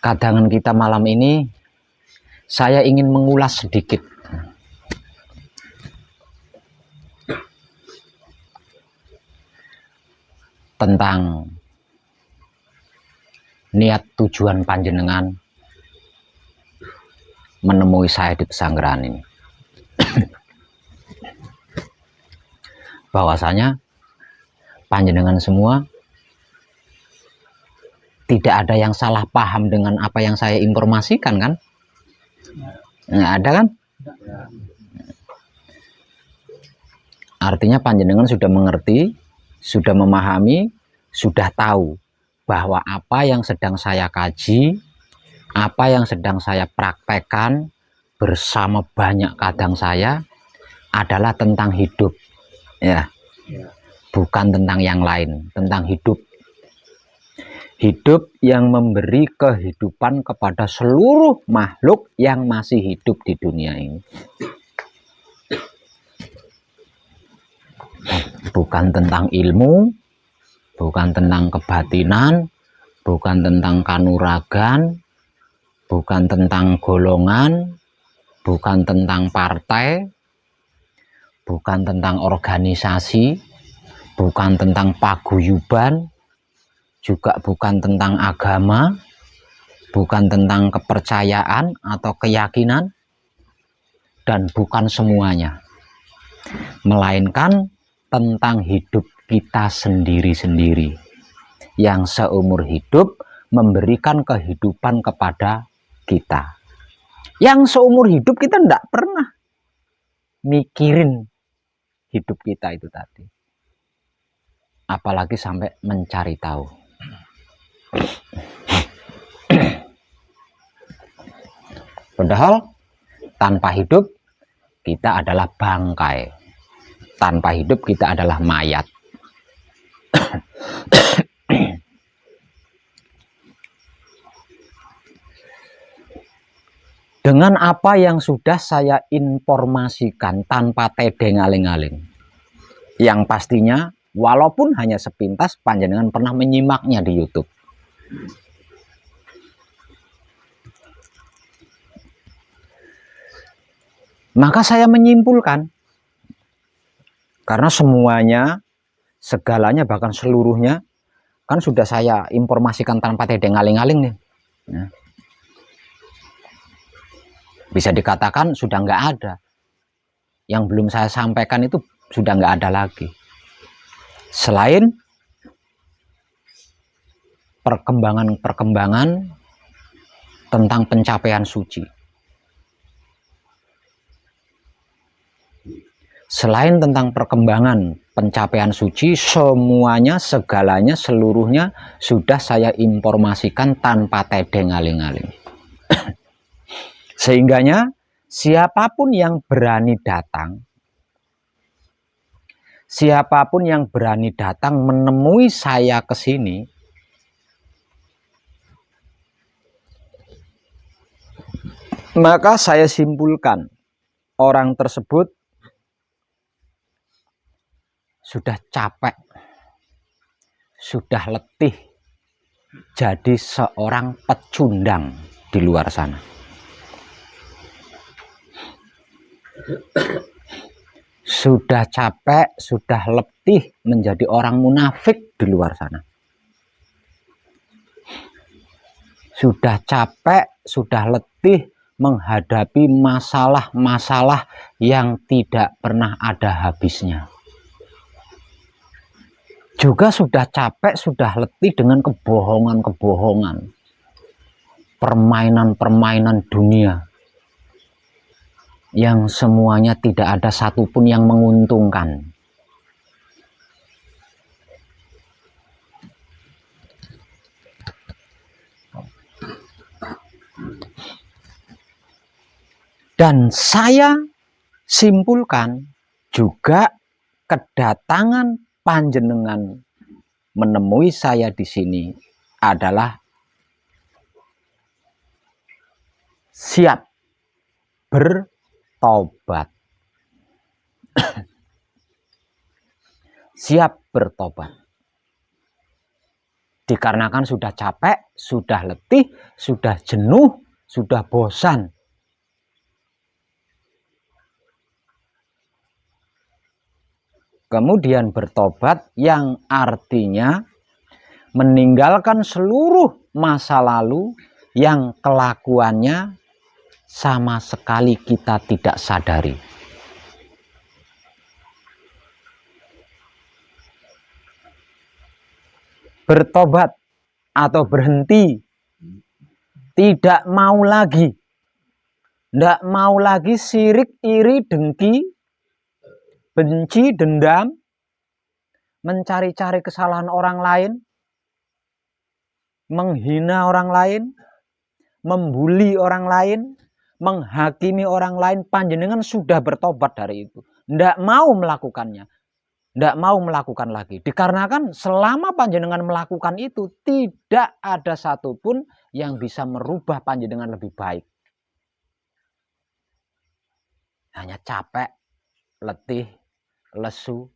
Kadangan kita malam ini, saya ingin mengulas sedikit tentang niat tujuan panjenengan menemui saya di pesanggeran ini. Bahwasanya panjenengan semua tidak ada yang salah paham dengan apa yang saya informasikan, kan? Nggak ada, kan? Artinya panjenengan sudah mengerti, sudah memahami, sudah tahu bahwa apa yang sedang saya kaji, apa yang sedang saya praktekkan bersama banyak kadang saya adalah tentang hidup, ya, bukan tentang yang lain, tentang hidup. Hidup yang memberi kehidupan kepada seluruh makhluk yang masih hidup di dunia ini. Bukan tentang ilmu, bukan tentang kebatinan, bukan tentang kanuragan, bukan tentang golongan, bukan tentang partai, bukan tentang organisasi, bukan tentang paguyuban, juga bukan tentang agama, bukan tentang kepercayaan atau keyakinan, dan bukan semuanya, melainkan tentang hidup kita sendiri-sendiri yang seumur hidup memberikan kehidupan kepada kita. Yang seumur hidup kita tidak pernah mikirin hidup kita itu tadi, apalagi sampai mencari tahu. Padahal tanpa hidup kita adalah bangkai, tanpa hidup kita adalah mayat. Dengan apa yang sudah saya informasikan tanpa tedeng aling-aling, yang pastinya walaupun hanya sepintas panjenengan pernah menyimaknya di YouTube. Maka saya menyimpulkan, karena semuanya, segalanya, bahkan seluruhnya kan sudah saya informasikan tanpa tedeng aling-aling nih. Ya. Bisa dikatakan sudah nggak ada. Yang belum saya sampaikan itu sudah nggak ada lagi. Selain perkembangan-perkembangan tentang pencapaian suci. Selain tentang perkembangan pencapaian suci, semuanya, segalanya, seluruhnya sudah saya informasikan tanpa tedeng aling-aling. Sehingganya siapapun yang berani datang, siapapun yang berani datang menemui saya ke sini, maka saya simpulkan orang tersebut sudah capek, sudah letih jadi seorang pecundang di luar sana. Sudah capek, sudah letih menjadi orang munafik di luar sana. Sudah capek, sudah letih menghadapi masalah-masalah yang tidak pernah ada habisnya. Juga sudah capek, sudah letih dengan kebohongan-kebohongan, permainan-permainan dunia yang semuanya tidak ada satupun yang menguntungkan. Dan saya simpulkan juga kedatangan panjenengan menemui saya di sini adalah siap bertobat. Siap bertobat. Dikarenakan sudah capek, sudah letih, sudah jenuh, sudah bosan. Kemudian bertobat yang artinya meninggalkan seluruh masa lalu yang kelakuannya sama sekali kita tidak sadari. Bertobat atau berhenti, tidak mau lagi, tidak mau lagi sirik, iri, dengki, benci, dendam, mencari-cari kesalahan orang lain, menghina orang lain, membuli orang lain, menghakimi orang lain. Panjenengan sudah bertobat dari itu, tidak mau melakukannya. Tidak mau melakukan lagi. Dikarenakan selama panjenengan melakukan itu, tidak ada satupun yang bisa merubah panjenengan lebih baik. Hanya capek, letih, lesu,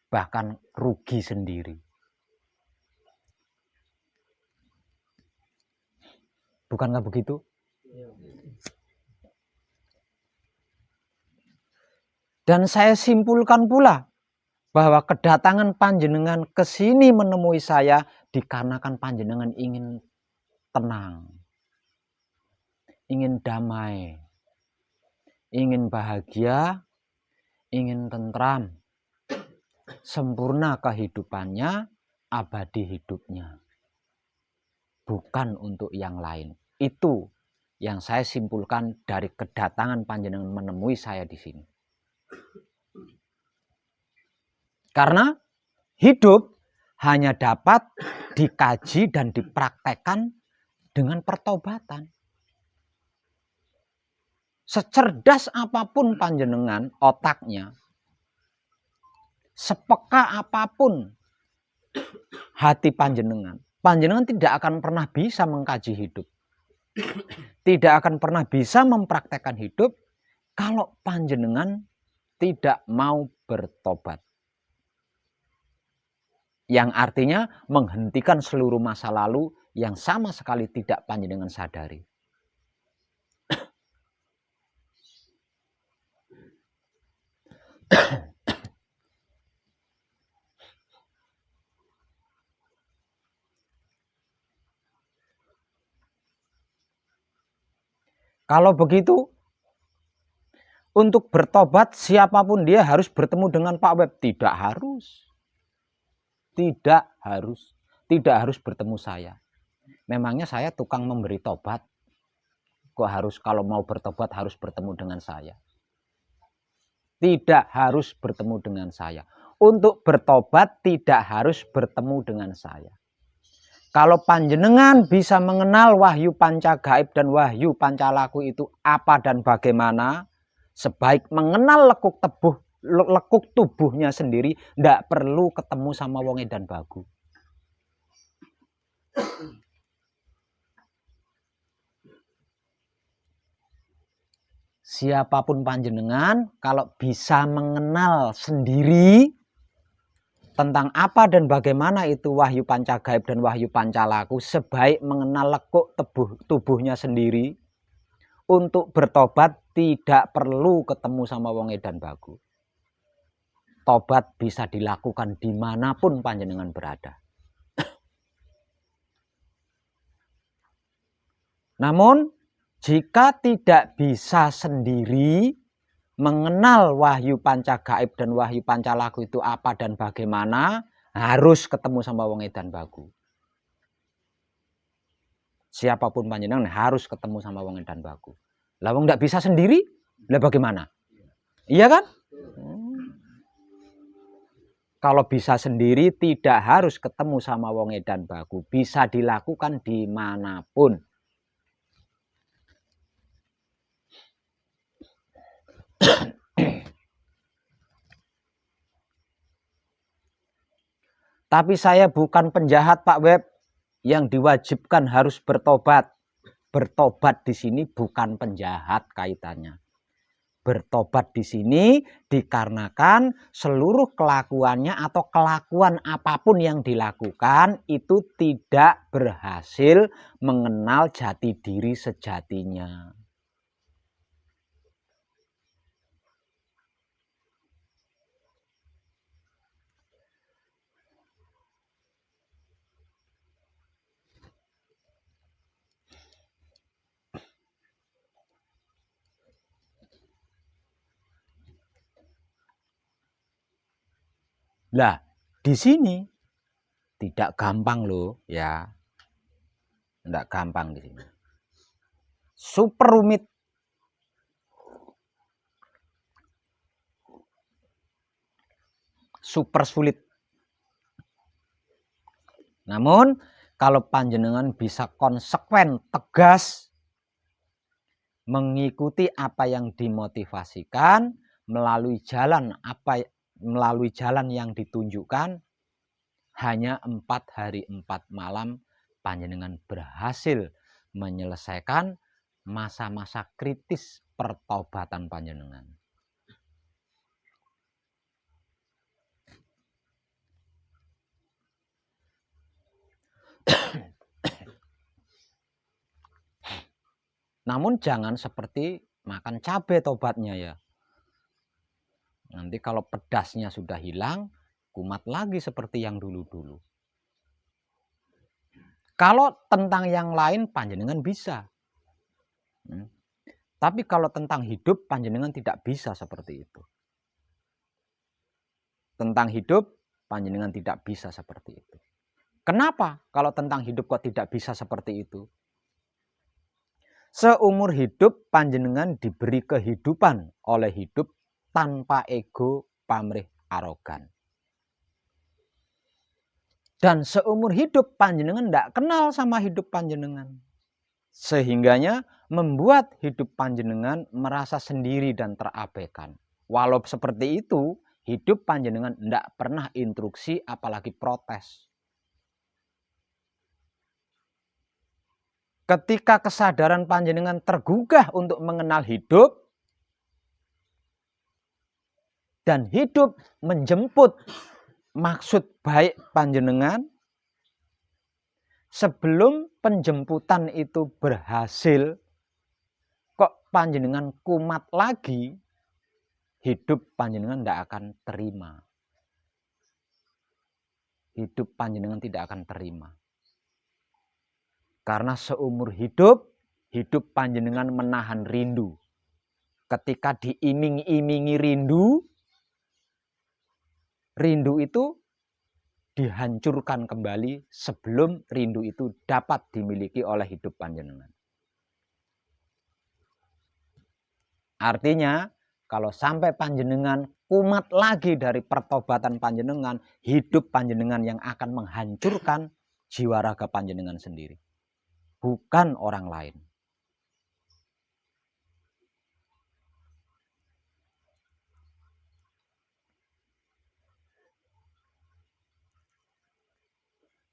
bahkan rugi sendiri. Bukankah begitu? Dan saya simpulkan pula bahwa kedatangan panjenengan ke sini menemui saya dikarenakan panjenengan ingin tenang, ingin damai, ingin bahagia, ingin tentram, sempurna kehidupannya, abadi hidupnya. Bukan untuk yang lain. Itu yang saya simpulkan dari kedatangan panjenengan menemui saya di sini. Karena hidup hanya dapat dikaji dan dipraktekkan dengan pertobatan. Secerdas apapun panjenengan otaknya, sepeka apapun hati panjenengan, panjenengan tidak akan pernah bisa mengkaji hidup. Tidak akan pernah bisa mempraktekkan hidup kalau panjenengan tidak mau bertobat. Yang artinya menghentikan seluruh masa lalu yang sama sekali tidak panjenengan sadari. Kalau begitu, untuk bertobat siapapun dia harus bertemu dengan Pak Web. Tidak harus. Tidak harus. Tidak harus bertemu saya. Memangnya saya tukang memberi tobat? Kok harus kalau mau bertobat harus bertemu dengan saya? Tidak harus bertemu dengan saya. Untuk bertobat tidak harus bertemu dengan saya. Kalau panjenengan bisa mengenal wahyu panca gaib dan wahyu panca laku itu apa dan bagaimana, sebaik mengenal lekuk tubuhnya sendiri, tidak perlu ketemu sama wong edan bagu. Siapapun panjenengan, kalau bisa mengenal sendiri tentang apa dan bagaimana itu wahyu panca gaib dan wahyu panca laku, sebaik mengenal lekuk tubuhnya sendiri, untuk bertobat tidak perlu ketemu sama wong edan bagu. Tobat bisa dilakukan dimanapun panjenengan berada. Namun jika tidak bisa sendiri mengenal wahyu panca gaib dan wahyu panca laku itu apa dan bagaimana, harus ketemu sama wong edan bagu. Siapapun panjenengan harus ketemu sama wong edan bagu. Lah wong tidak bisa sendiri, lah bagaimana? Iya kan? Kalau bisa sendiri tidak harus ketemu sama wong edan bagu, bisa dilakukan dimanapun. Tapi saya bukan penjahat Pak Web yang diwajibkan harus bertobat. Bertobat di sini bukan penjahat kaitannya. bertobat di sini dikarenakan seluruh kelakuannya atau kelakuan apapun yang dilakukan itu tidak berhasil mengenal jati diri sejatinya. Lah, di sini tidak gampang loh ya. Tidak gampang di sini. Super rumit. Super sulit. Namun kalau panjenengan bisa konsekuen, tegas mengikuti apa yang dimotivasikan melalui jalan yang ditunjukkan, hanya 4 hari 4 malam panjenengan berhasil menyelesaikan masa-masa kritis pertobatan panjenengan. Namun jangan seperti makan cabai tobatnya ya. Nanti kalau pedasnya sudah hilang, kumat lagi seperti yang dulu-dulu. Kalau tentang yang lain panjenengan bisa. Tapi kalau tentang hidup panjenengan tidak bisa seperti itu. Tentang hidup panjenengan tidak bisa seperti itu. Kenapa kalau tentang hidup kok tidak bisa seperti itu? Seumur hidup panjenengan diberi kehidupan oleh hidup tanpa ego, pamrih, arogan. Dan seumur hidup panjenengan tidak kenal sama hidup panjenengan. Sehingganya membuat hidup panjenengan merasa sendiri dan terabaikan. Walau seperti itu, hidup panjenengan tidak pernah instruksi apalagi protes. Ketika kesadaran panjenengan tergugah untuk mengenal hidup, dan hidup menjemput maksud baik panjenengan, sebelum penjemputan itu berhasil, kok panjenengan kumat lagi, hidup panjenengan tidak akan terima. Hidup panjenengan tidak akan terima. Karena seumur hidup panjenengan menahan rindu. Ketika diiming-imingi rindu itu dihancurkan kembali sebelum rindu itu dapat dimiliki oleh hidup panjenengan. Artinya, kalau sampai panjenengan kumat lagi dari pertobatan panjenengan, hidup panjenengan yang akan menghancurkan jiwa raga panjenengan sendiri. Bukan orang lain.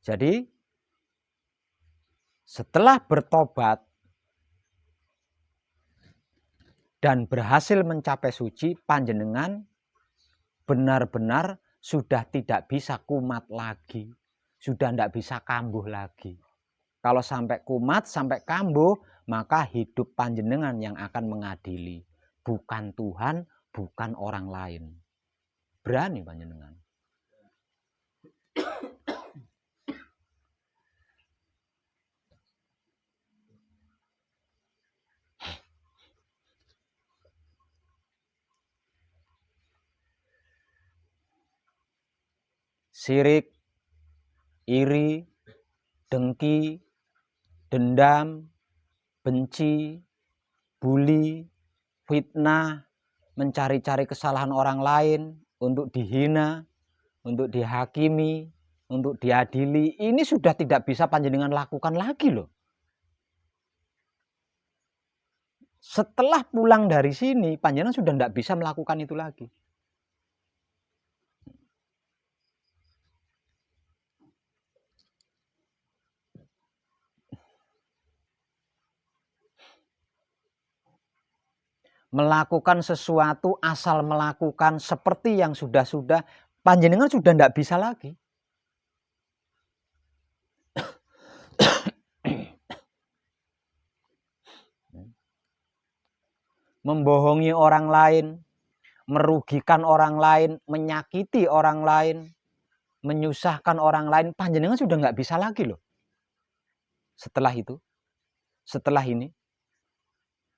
Jadi, setelah bertobat dan berhasil mencapai suci, panjenengan benar-benar sudah tidak bisa kumat lagi. Sudah tidak bisa kambuh lagi. Kalau sampai kumat, sampai kambuh, maka hidup panjenengan yang akan mengadili. Bukan Tuhan, bukan orang lain. Berani panjenengan. Sirik, iri, dengki, dendam, benci, bully, fitnah, mencari-cari kesalahan orang lain untuk dihina, untuk dihakimi, untuk diadili, ini sudah tidak bisa panjenengan lakukan lagi loh. Setelah pulang dari sini, panjenengan sudah tidak bisa melakukan itu lagi. Melakukan sesuatu asal melakukan seperti yang sudah-sudah, panjenengan sudah tidak bisa lagi. Membohongi orang lain, merugikan orang lain, menyakiti orang lain, menyusahkan orang lain, panjenengan sudah nggak bisa lagi loh. Setelah itu, setelah ini,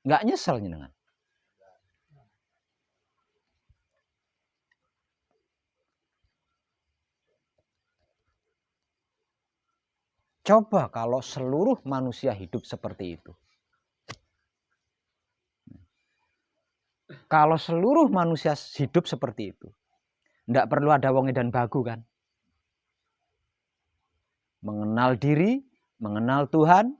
nggak nyesel jenengan. Coba kalau seluruh manusia hidup seperti itu. Kalau seluruh manusia hidup seperti itu, nggak perlu ada wong edan bagu kan. Mengenal diri, mengenal Tuhan,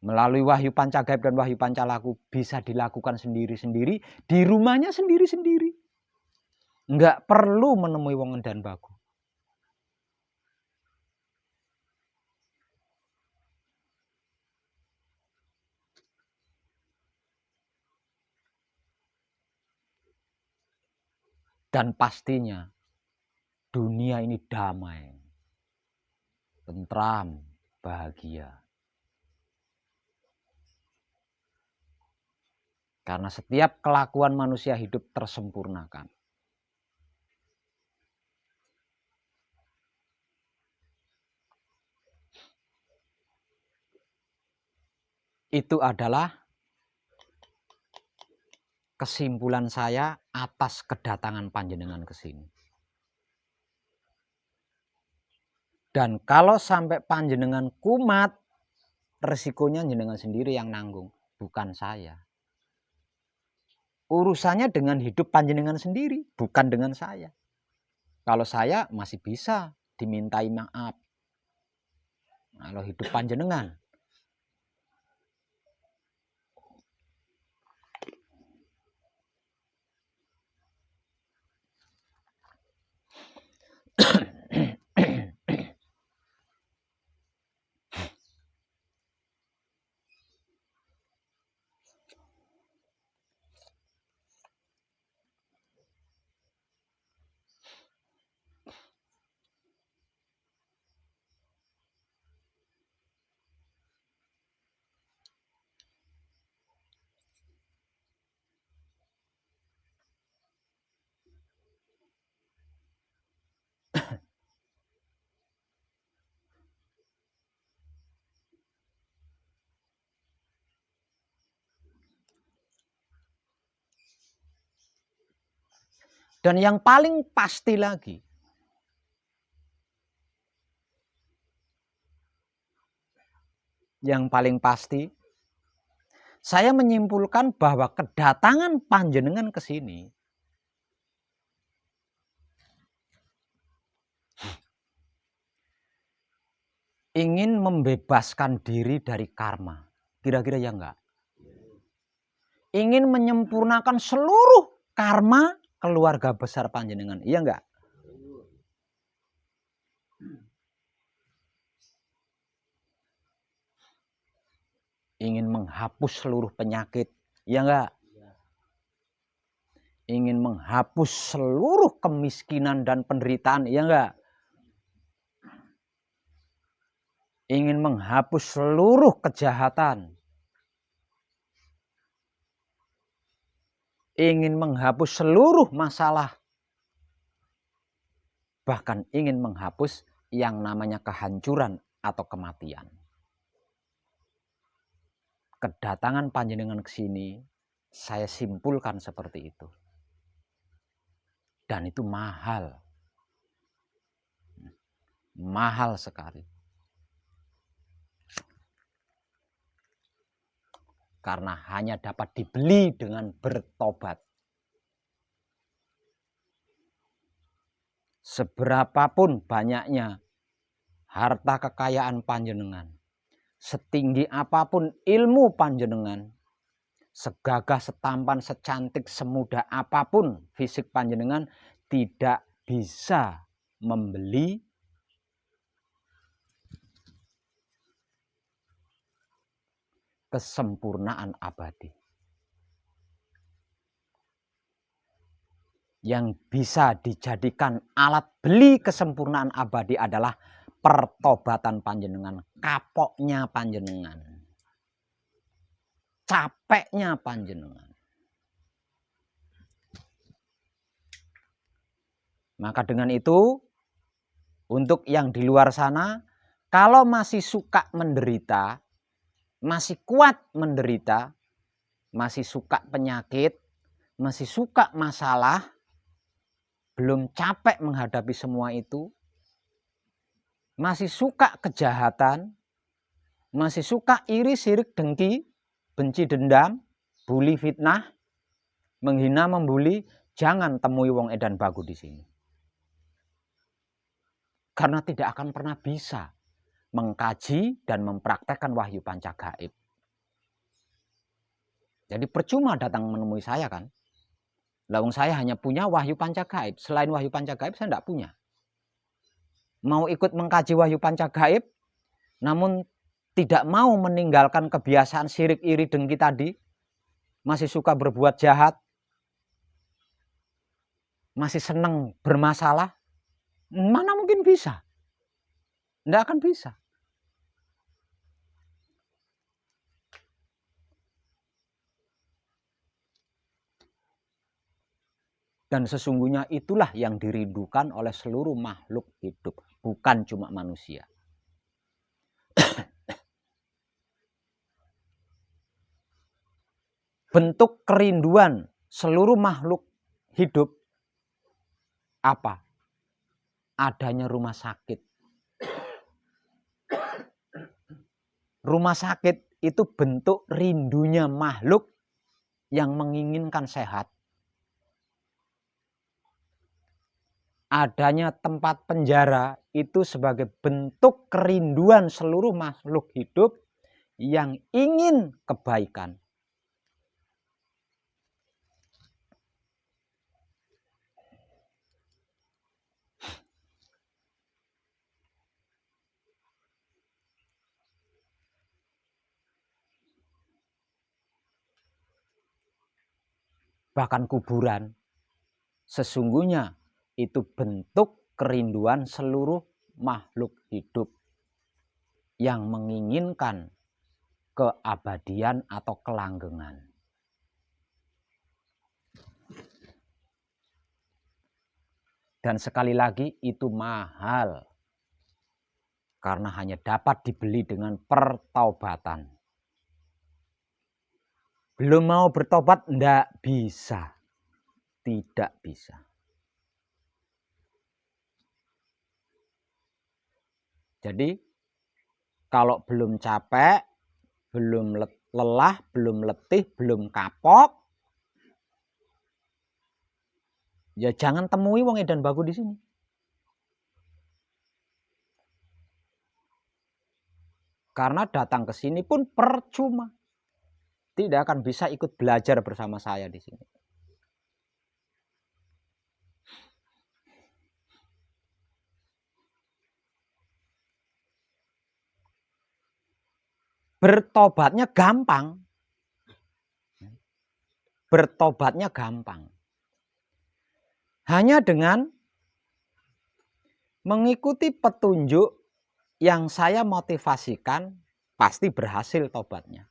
melalui wahyu pancagaib dan wahyu pancalaku bisa dilakukan sendiri-sendiri, di rumahnya sendiri-sendiri. Nggak perlu menemui wong edan bagu. Dan pastinya dunia ini damai, tentram, bahagia. Karena setiap kelakuan manusia hidup tersempurnakan. Itu adalah kesimpulan saya atas kedatangan panjenengan ke sini. Dan kalau sampai panjenengan kumat, resikonya jenengan sendiri yang nanggung, bukan saya. Urusannya dengan hidup panjenengan sendiri, bukan dengan saya. Kalau saya masih bisa dimintai maaf. Kalau hidup panjenengan, dan yang paling pasti lagi, saya menyimpulkan bahwa kedatangan panjenengan ke sini ingin membebaskan diri dari karma. Kira-kira ya enggak? Ingin menyempurnakan seluruh karma keluarga besar panjenengan. Iya enggak? Ingin menghapus seluruh penyakit. Iya enggak? Ingin menghapus seluruh kemiskinan dan penderitaan. Iya enggak? Ingin menghapus seluruh kejahatan. Ingin menghapus seluruh masalah. Bahkan ingin menghapus yang namanya kehancuran atau kematian. Kedatangan panjenengan ke sini, saya simpulkan seperti itu. Dan itu mahal. Mahal sekali. Karena hanya dapat dibeli dengan bertobat. Seberapapun banyaknya harta kekayaan panjenengan, setinggi apapun ilmu panjenengan, segagah, setampan, secantik, semudah apapun fisik panjenengan, tidak bisa membeli kesempurnaan abadi. Yang bisa dijadikan alat beli kesempurnaan abadi adalah pertobatan panjenengan, kapoknya panjenengan, capeknya panjenengan. Maka dengan itu, untuk yang di luar sana, kalau masih suka menderita, masih kuat menderita, masih suka penyakit, masih suka masalah, belum capek menghadapi semua itu, masih suka kejahatan, masih suka iri, sirik, dengki, benci, dendam, bully, fitnah, menghina, membuli, jangan temui wong edan bagu di sini. Karena tidak akan pernah bisa mengkaji dan mempraktekkan wahyu panca gaib. Jadi percuma datang menemui saya kan. Lawang saya hanya punya wahyu panca gaib. Selain wahyu panca gaib saya tidak punya. Mau ikut mengkaji wahyu panca gaib, namun tidak mau meninggalkan kebiasaan sirik, iri, dengki tadi, masih suka berbuat jahat, masih senang bermasalah, mana mungkin bisa? Tidak akan bisa. Dan sesungguhnya itulah yang dirindukan oleh seluruh makhluk hidup, bukan cuma manusia. Bentuk kerinduan seluruh makhluk hidup apa? Adanya rumah sakit. Rumah sakit itu bentuk rindunya makhluk yang menginginkan sehat. Adanya tempat penjara itu sebagai bentuk kerinduan seluruh makhluk hidup yang ingin kebaikan. Bahkan kuburan, sesungguhnya itu bentuk kerinduan seluruh makhluk hidup yang menginginkan keabadian atau kelanggengan. Dan sekali lagi itu mahal karena hanya dapat dibeli dengan pertaubatan. Belum mau bertobat, tidak bisa. Tidak bisa. Jadi kalau belum capek, belum lelah, belum letih, belum kapok, ya jangan temui wong edan bagu di sini. Karena datang ke sini pun percuma. Tidak akan bisa ikut belajar bersama saya di sini. Bertobatnya gampang. Bertobatnya gampang. Hanya dengan mengikuti petunjuk yang saya motivasikan, pasti berhasil tobatnya.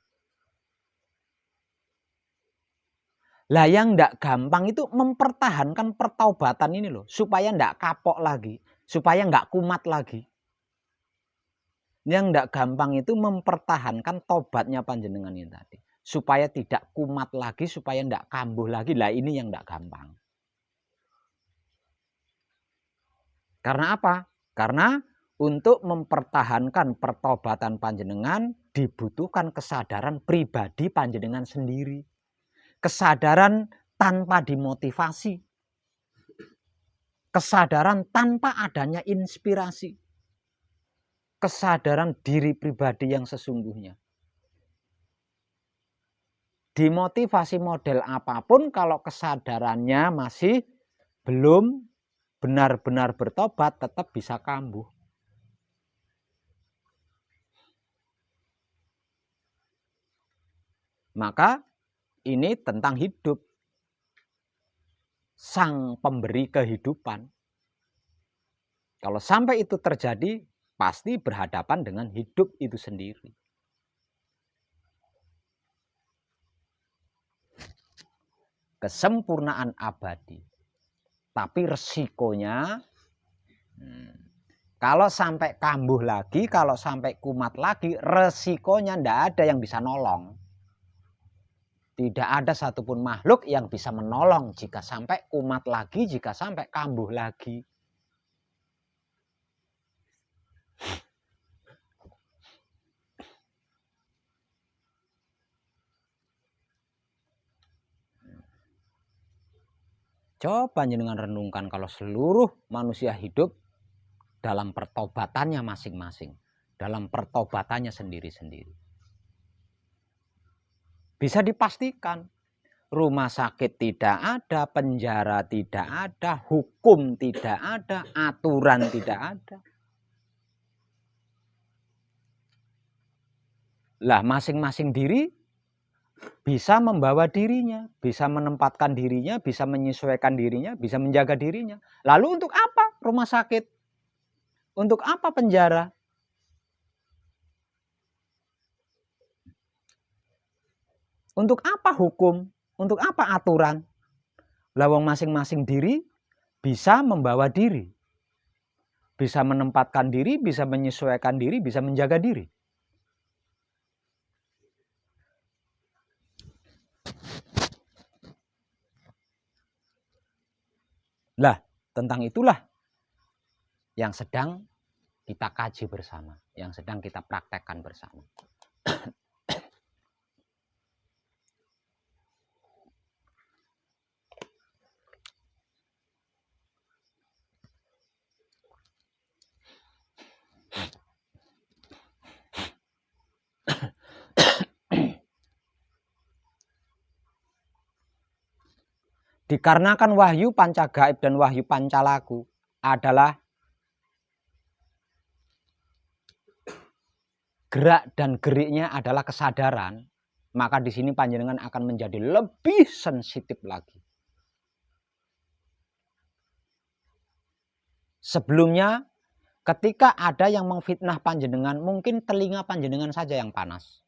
Lah yang tidak gampang itu mempertahankan pertaubatan ini loh, supaya tidak kapok lagi, supaya nggak kumat lagi. Yang tidak gampang itu mempertahankan tobatnya panjenengan ini tadi, supaya tidak kumat lagi, supaya tidak kambuh lagi. Lah ini yang tidak gampang. Karena apa? Karena untuk mempertahankan pertobatan panjenengan dibutuhkan kesadaran pribadi panjenengan sendiri. Kesadaran tanpa dimotivasi. Kesadaran tanpa adanya inspirasi. Kesadaran diri pribadi yang sesungguhnya. Dimotivasi model apapun kalau kesadarannya masih belum benar-benar bertobat, tetap bisa kambuh. Maka ini tentang hidup. Sang pemberi kehidupan. Kalau sampai itu terjadi, pasti berhadapan dengan hidup itu sendiri. Kesempurnaan abadi. Tapi resikonya, kalau sampai kambuh lagi, kalau sampai kumat lagi, resikonya tidak ada yang bisa nolong. Tidak ada satupun makhluk yang bisa menolong jika sampai kumat lagi, jika sampai kambuh lagi. Coba jenengan renungkan kalau seluruh manusia hidup dalam pertobatannya masing-masing, dalam pertobatannya sendiri-sendiri. Bisa dipastikan rumah sakit tidak ada, penjara tidak ada, hukum tidak ada, aturan tidak ada. Lah masing-masing diri bisa membawa dirinya, bisa menempatkan dirinya, bisa menyesuaikan dirinya, bisa menjaga dirinya. Lalu untuk apa rumah sakit? Untuk apa penjara? Untuk apa hukum? Untuk apa aturan? Lawang masing-masing diri bisa membawa diri. Bisa menempatkan diri, bisa menyesuaikan diri, bisa menjaga diri. Lah, tentang itulah yang sedang kita kaji bersama, yang sedang kita praktekkan bersama. Dikarenakan wahyu panca gaib dan wahyu panca laku adalah gerak dan geriknya adalah kesadaran, maka di sini panjenengan akan menjadi lebih sensitif lagi. Sebelumnya, ketika ada yang memfitnah panjenengan, mungkin telinga panjenengan saja yang panas.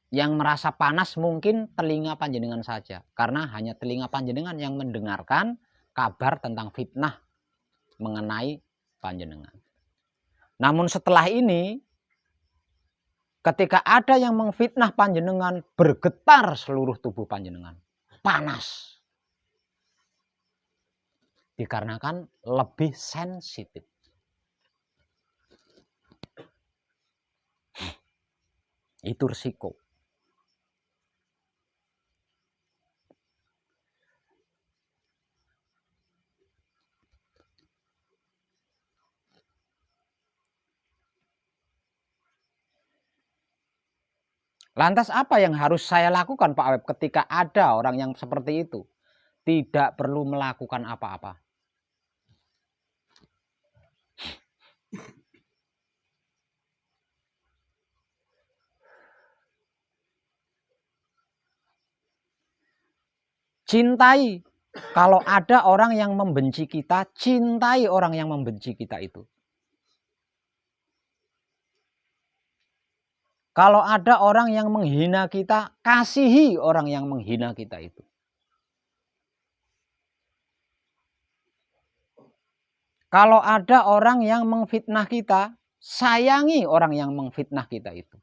Yang merasa panas mungkin telinga panjenengan saja, karena hanya telinga panjenengan yang mendengarkan kabar tentang fitnah mengenai panjenengan. Namun setelah ini, ketika ada yang memfitnah panjenengan, bergetar seluruh tubuh panjenengan, panas. Dikarenakan lebih sensitif. Itu risiko. Lantas apa yang harus saya lakukan Pak Web ketika ada orang yang seperti itu? Tidak perlu melakukan apa-apa. Cintai. Kalau ada orang yang membenci kita, cintai orang yang membenci kita itu. Kalau ada orang yang menghina kita, kasihi orang yang menghina kita itu. Kalau ada orang yang memfitnah kita, sayangi orang yang memfitnah kita itu.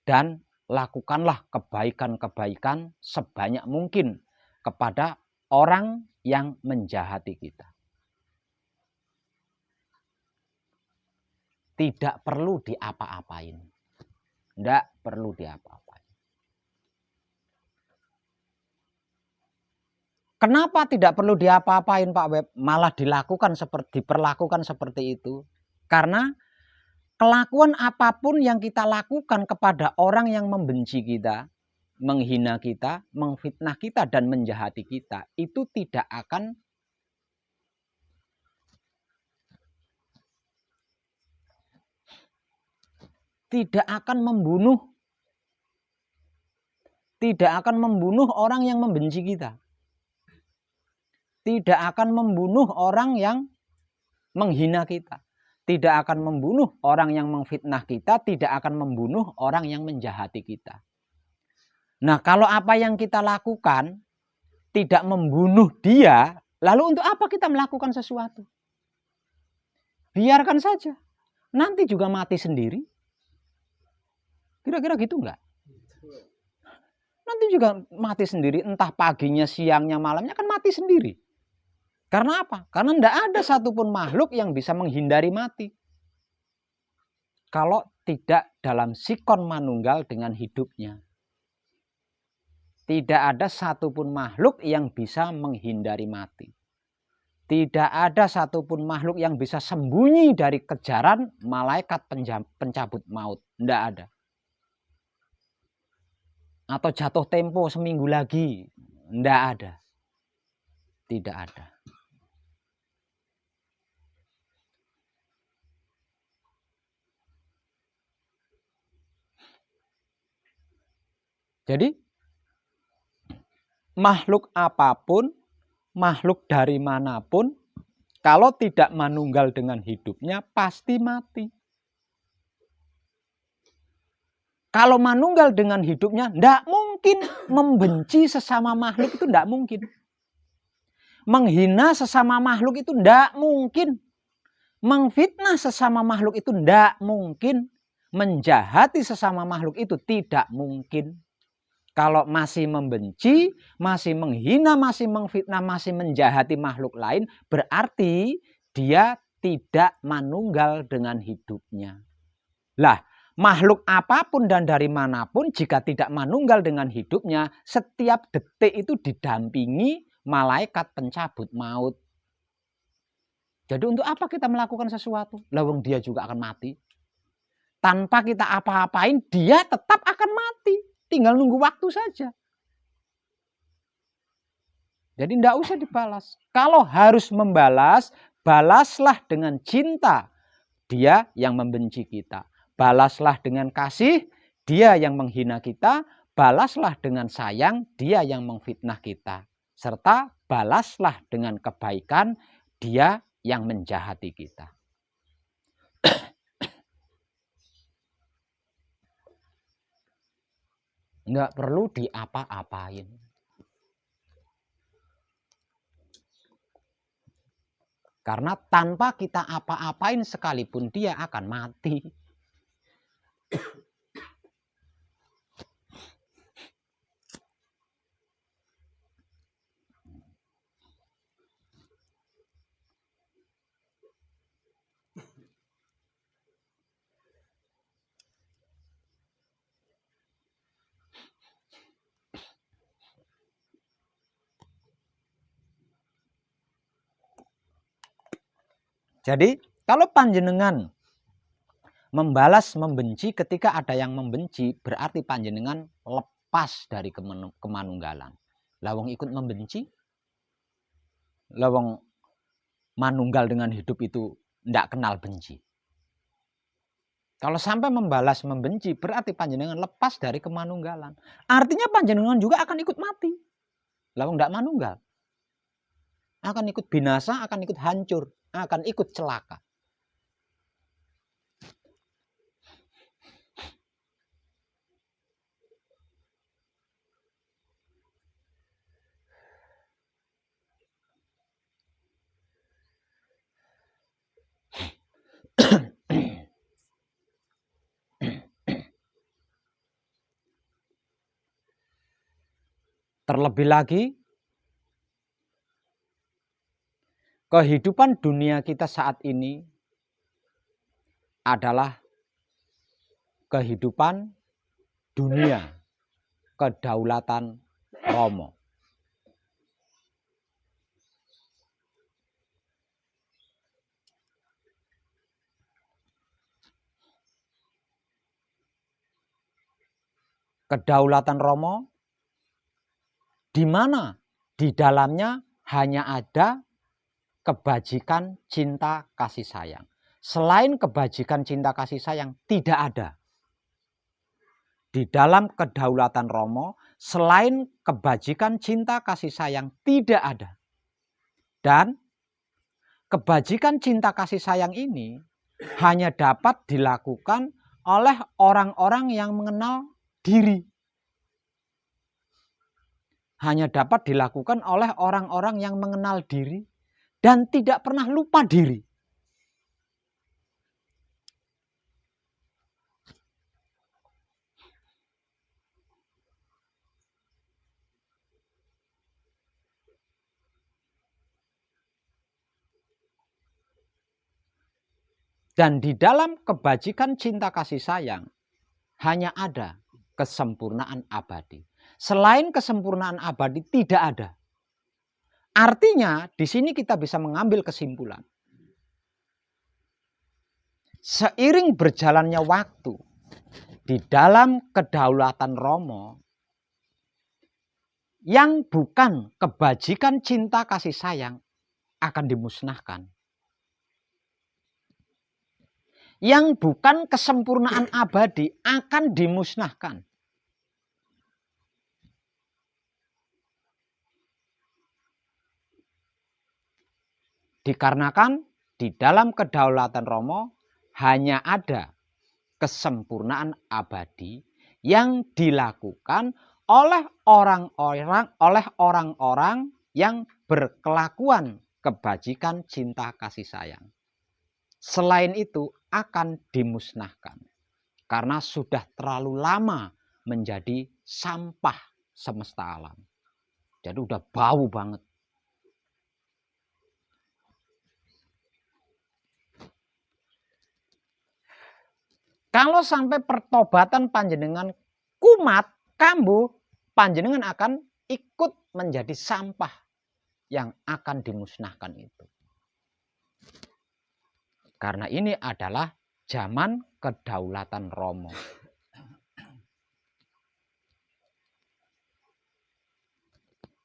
Dan lakukanlah kebaikan-kebaikan sebanyak mungkin kepada orang yang menjahati kita. Tidak perlu diapa-apain. Tidak perlu diapa-apain. Kenapa tidak perlu diapa-apain Pak Web? Malah diperlakukan seperti itu. Karena kelakuan apapun yang kita lakukan kepada orang yang membenci kita, menghina kita, memfitnah kita, dan menjahati kita, itu tidak akan tidak akan membunuh. Tidak akan membunuh orang yang membenci kita. Tidak akan membunuh orang yang menghina kita. Tidak akan membunuh orang yang memfitnah kita. Tidak akan membunuh orang yang menjahati kita. Nah, kalau apa yang kita lakukan tidak membunuh dia, lalu untuk apa kita melakukan sesuatu? Biarkan saja. Nanti juga mati sendiri. Kira-kira gitu enggak? Nanti juga mati sendiri, entah paginya, siangnya, malamnya kan mati sendiri. Karena apa? Karena tidak ada satupun makhluk yang bisa menghindari mati. Kalau tidak dalam sikon manunggal dengan hidupnya. Tidak ada satupun makhluk yang bisa menghindari mati. Tidak ada satupun makhluk yang bisa sembunyi dari kejaran malaikat pencabut maut. Tidak ada. Atau jatuh tempo seminggu lagi. Tidak ada. Tidak ada. Jadi makhluk apapun, makhluk dari manapun, kalau tidak manunggal dengan hidupnya pasti mati. Kalau manunggal dengan hidupnya, tidak mungkin membenci sesama makhluk itu tidak mungkin. Menghina sesama makhluk itu tidak mungkin. Mengfitnah sesama makhluk itu tidak mungkin. Menjahati sesama makhluk itu tidak mungkin. Kalau masih membenci, masih menghina, masih mengfitnah, masih menjahati makhluk lain, berarti dia tidak manunggal dengan hidupnya. Lah, makhluk apapun dan dari manapun jika tidak manunggal dengan hidupnya, setiap detik itu didampingi malaikat pencabut maut. Jadi untuk apa kita melakukan sesuatu? Lawang dia juga akan mati. Tanpa kita apa-apain, dia tetap akan mati. Tinggal nunggu waktu saja. Jadi tidak usah dibalas. Kalau harus membalas, balaslah dengan cinta dia yang membenci kita. Balaslah dengan kasih dia yang menghina kita. Balaslah dengan sayang dia yang memfitnah kita. Serta balaslah dengan kebaikan dia yang menjahati kita. Nggak perlu diapa-apain. Karena tanpa kita apa-apain sekalipun dia akan mati. Jadi kalau panjenengan membalas membenci ketika ada yang membenci, berarti panjenengan lepas dari kemanunggalan. Lawang ikut membenci, lawang manunggal dengan hidup itu tidak kenal benci. Kalau sampai membalas membenci, berarti panjenengan lepas dari kemanunggalan. Artinya panjenengan juga akan ikut mati. Lawang tidak manunggal. Akan ikut binasa, akan ikut hancur, akan ikut celaka. Terlebih lagi, kehidupan dunia kita saat ini adalah kehidupan dunia kedaulatan Romo. Kedaulatan Romo di mana di dalamnya hanya ada kebajikan, cinta, kasih sayang. Selain kebajikan, cinta, kasih sayang tidak ada. Di dalam kedaulatan Romo, selain kebajikan cinta kasih sayang tidak ada. Dan kebajikan cinta kasih sayang ini hanya dapat dilakukan oleh orang-orang yang mengenal diri. Hanya dapat dilakukan oleh orang-orang yang mengenal diri dan tidak pernah lupa diri. Dan di dalam kebajikan cinta kasih sayang hanya ada kesempurnaan abadi. Selain kesempurnaan abadi tidak ada. Artinya di sini kita bisa mengambil kesimpulan. Seiring berjalannya waktu di dalam kedaulatan Romo, yang bukan kebajikan cinta kasih sayang akan dimusnahkan. Yang bukan kesempurnaan abadi akan dimusnahkan. Dikarenakan di dalam kedaulatan Romo hanya ada kesempurnaan abadi yang dilakukan oleh orang-orang yang berkelakuan kebajikan cinta kasih sayang. Selain itu akan dimusnahkan karena sudah terlalu lama menjadi sampah semesta alam. Jadi udah bau banget. Kalau sampai pertobatan panjenengan kumat, kambuh, panjenengan akan ikut menjadi sampah yang akan dimusnahkan itu. Karena ini adalah zaman kedaulatan Romo.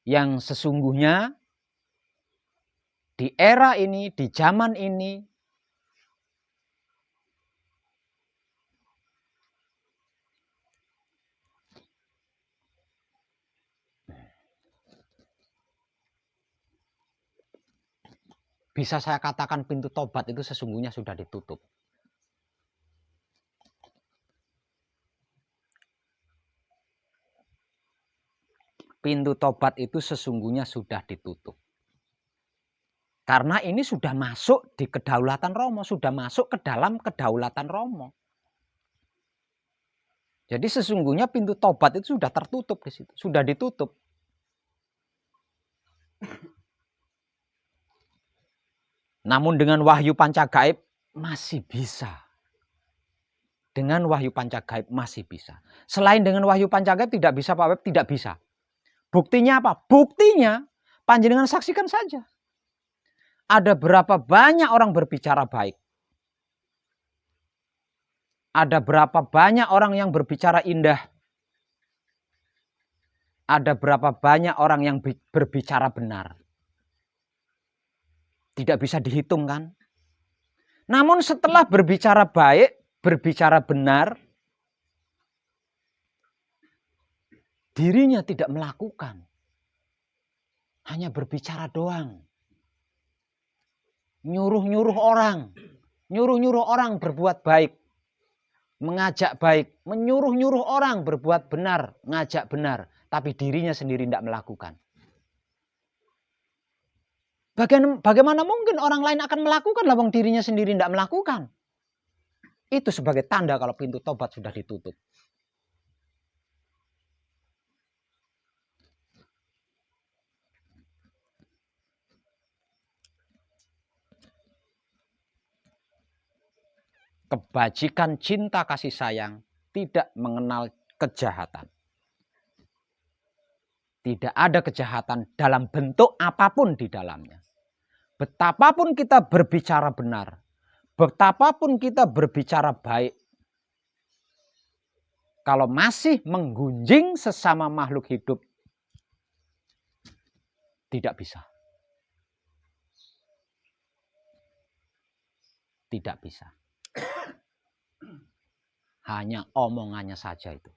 Yang sesungguhnya di era ini, di zaman ini, bisa saya katakan pintu tobat itu sesungguhnya sudah ditutup. Pintu tobat itu sesungguhnya sudah ditutup. Karena ini sudah masuk di kedaulatan Romo, sudah masuk ke dalam kedaulatan Romo. Jadi sesungguhnya pintu tobat itu sudah tertutup di situ, sudah ditutup. Namun dengan wahyu pancagaib masih bisa. Dengan wahyu pancagaib masih bisa. Selain dengan wahyu pancagaib tidak bisa Pak Web, tidak bisa. Buktinya apa? Buktinya panjenengan saksikan saja. Ada berapa banyak orang berbicara baik. Ada berapa banyak orang yang berbicara indah. Ada berapa banyak orang yang berbicara benar. Tidak bisa dihitung kan? Namun setelah berbicara baik, berbicara benar, dirinya tidak melakukan. Hanya berbicara doang. Nyuruh-nyuruh orang berbuat baik. Mengajak baik, menyuruh-nyuruh orang berbuat benar, ngajak benar. Tapi dirinya sendiri tidak melakukan. Bagaimana mungkin orang lain akan melakukan lah wong dirinya sendiri tidak melakukan? Itu sebagai tanda kalau pintu tobat sudah ditutup. Kebajikan cinta kasih sayang tidak mengenal kejahatan. Tidak ada kejahatan dalam bentuk apapun di dalamnya. Betapapun kita berbicara benar, betapapun kita berbicara baik, kalau masih menggunjing sesama makhluk hidup, tidak bisa. Tidak bisa. Hanya omongannya saja itu.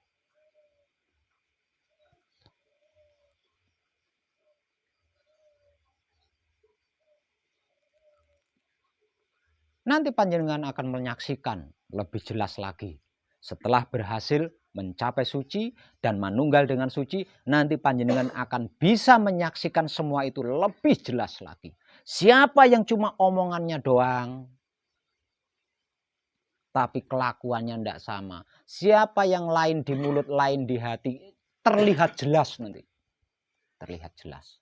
nanti panjenengan akan menyaksikan lebih jelas lagi. Setelah berhasil mencapai suci dan manunggal dengan suci, nanti panjenengan akan bisa menyaksikan semua itu lebih jelas lagi. Siapa yang cuma omongannya doang, tapi kelakuannya tidak sama. Siapa yang lain di mulut, lain di hati, terlihat jelas nanti. Terlihat jelas.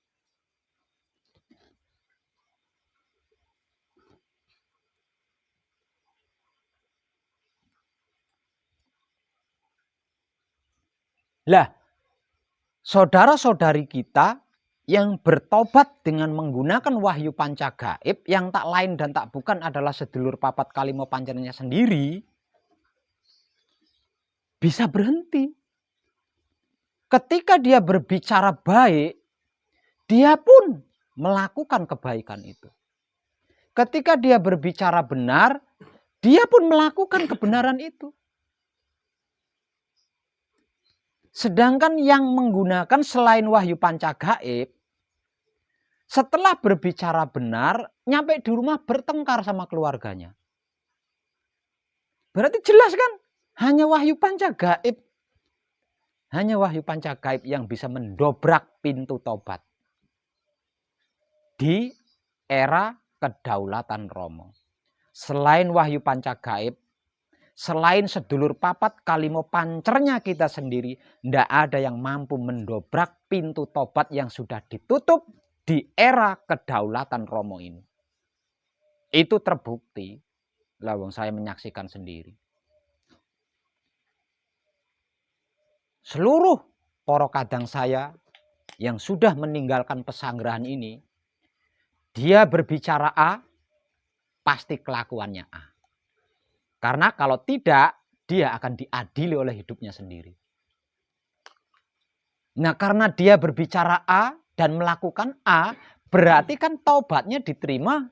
Lah, saudara-saudari kita yang bertobat dengan menggunakan wahyu panca gaib yang tak lain dan tak bukan adalah sedulur papat kalimo pancernya sendiri, bisa berhenti. Ketika dia berbicara baik, dia pun melakukan kebaikan itu. Ketika dia berbicara benar, dia pun melakukan kebenaran itu. Sedangkan yang menggunakan selain wahyu panca gaib, setelah berbicara benar, nyampe di rumah bertengkar sama keluarganya. Berarti jelas kan? Hanya wahyu panca gaib. Hanya wahyu panca gaib yang bisa mendobrak pintu tobat. Di era kedaulatan Romo. Selain wahyu panca gaib, selain sedulur papat kalimo pancernya kita sendiri, tidak ada yang mampu mendobrak pintu tobat yang sudah ditutup di era kedaulatan Romo ini. Itu terbukti. Lawang saya menyaksikan sendiri. Seluruh para kadang saya yang sudah meninggalkan pesanggerahan ini, dia berbicara A, pasti kelakuannya A. Karena kalau tidak, dia akan diadili oleh hidupnya sendiri. Nah, karena dia berbicara A dan melakukan A, berarti kan taubatnya diterima.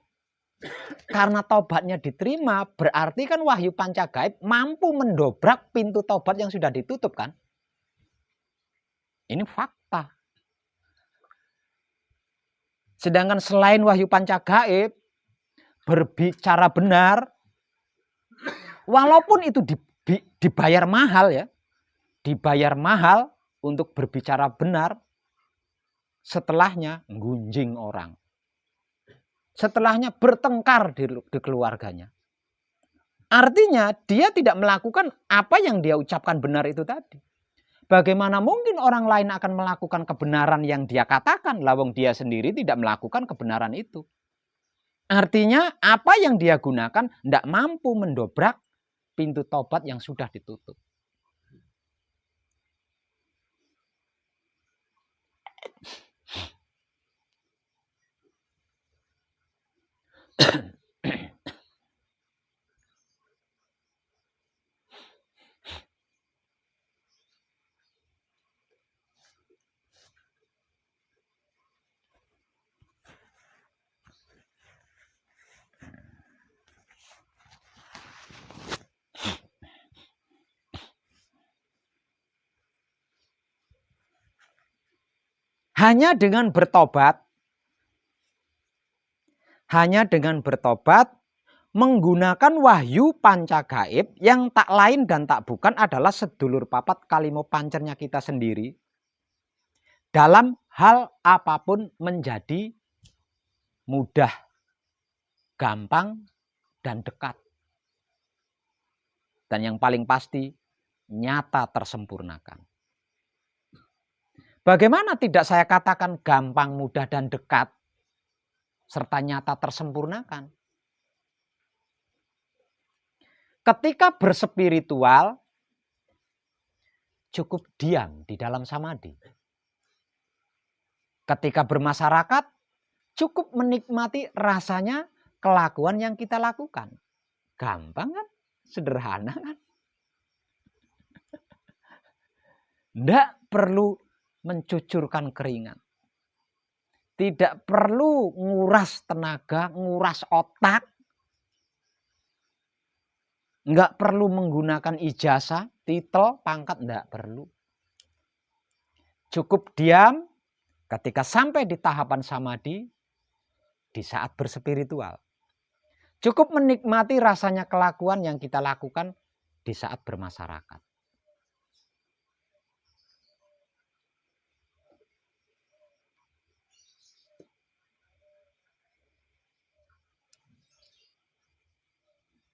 Karena taubatnya diterima, berarti kan wahyu panca gaib mampu mendobrak pintu taubat yang sudah ditutup kan? Ini fakta. Sedangkan selain wahyu panca gaib, berbicara benar, walaupun itu dibayar mahal ya, dibayar mahal untuk berbicara benar, setelahnya gunjing orang. Setelahnya bertengkar di keluarganya. Artinya dia tidak melakukan apa yang dia ucapkan benar itu tadi. Bagaimana mungkin orang lain akan melakukan kebenaran yang dia katakan, lawang dia sendiri tidak melakukan kebenaran itu. Artinya apa yang dia gunakan tidak mampu mendobrak pintu tobat yang sudah ditutup. Hanya dengan bertobat, menggunakan wahyu panca gaib yang tak lain dan tak bukan adalah sedulur papat kalimo pancernya kita sendiri. Dalam hal apapun menjadi mudah, gampang, dan dekat. Dan yang paling pasti, nyata tersempurnakan. Bagaimana tidak saya katakan gampang, mudah, dan dekat, serta nyata tersempurnakan? Ketika berspiritual, cukup diam di dalam samadhi. Ketika bermasyarakat, cukup menikmati rasanya kelakuan yang kita lakukan. Gampang kan? Sederhana kan? Tidak perlu mencucurkan keringat. Tidak perlu nguras tenaga, nguras otak. Enggak perlu menggunakan ijazah, titel, pangkat, enggak perlu. Cukup diam ketika sampai di tahapan samadhi di saat berspiritual. Cukup menikmati rasanya kelakuan yang kita lakukan di saat bermasyarakat.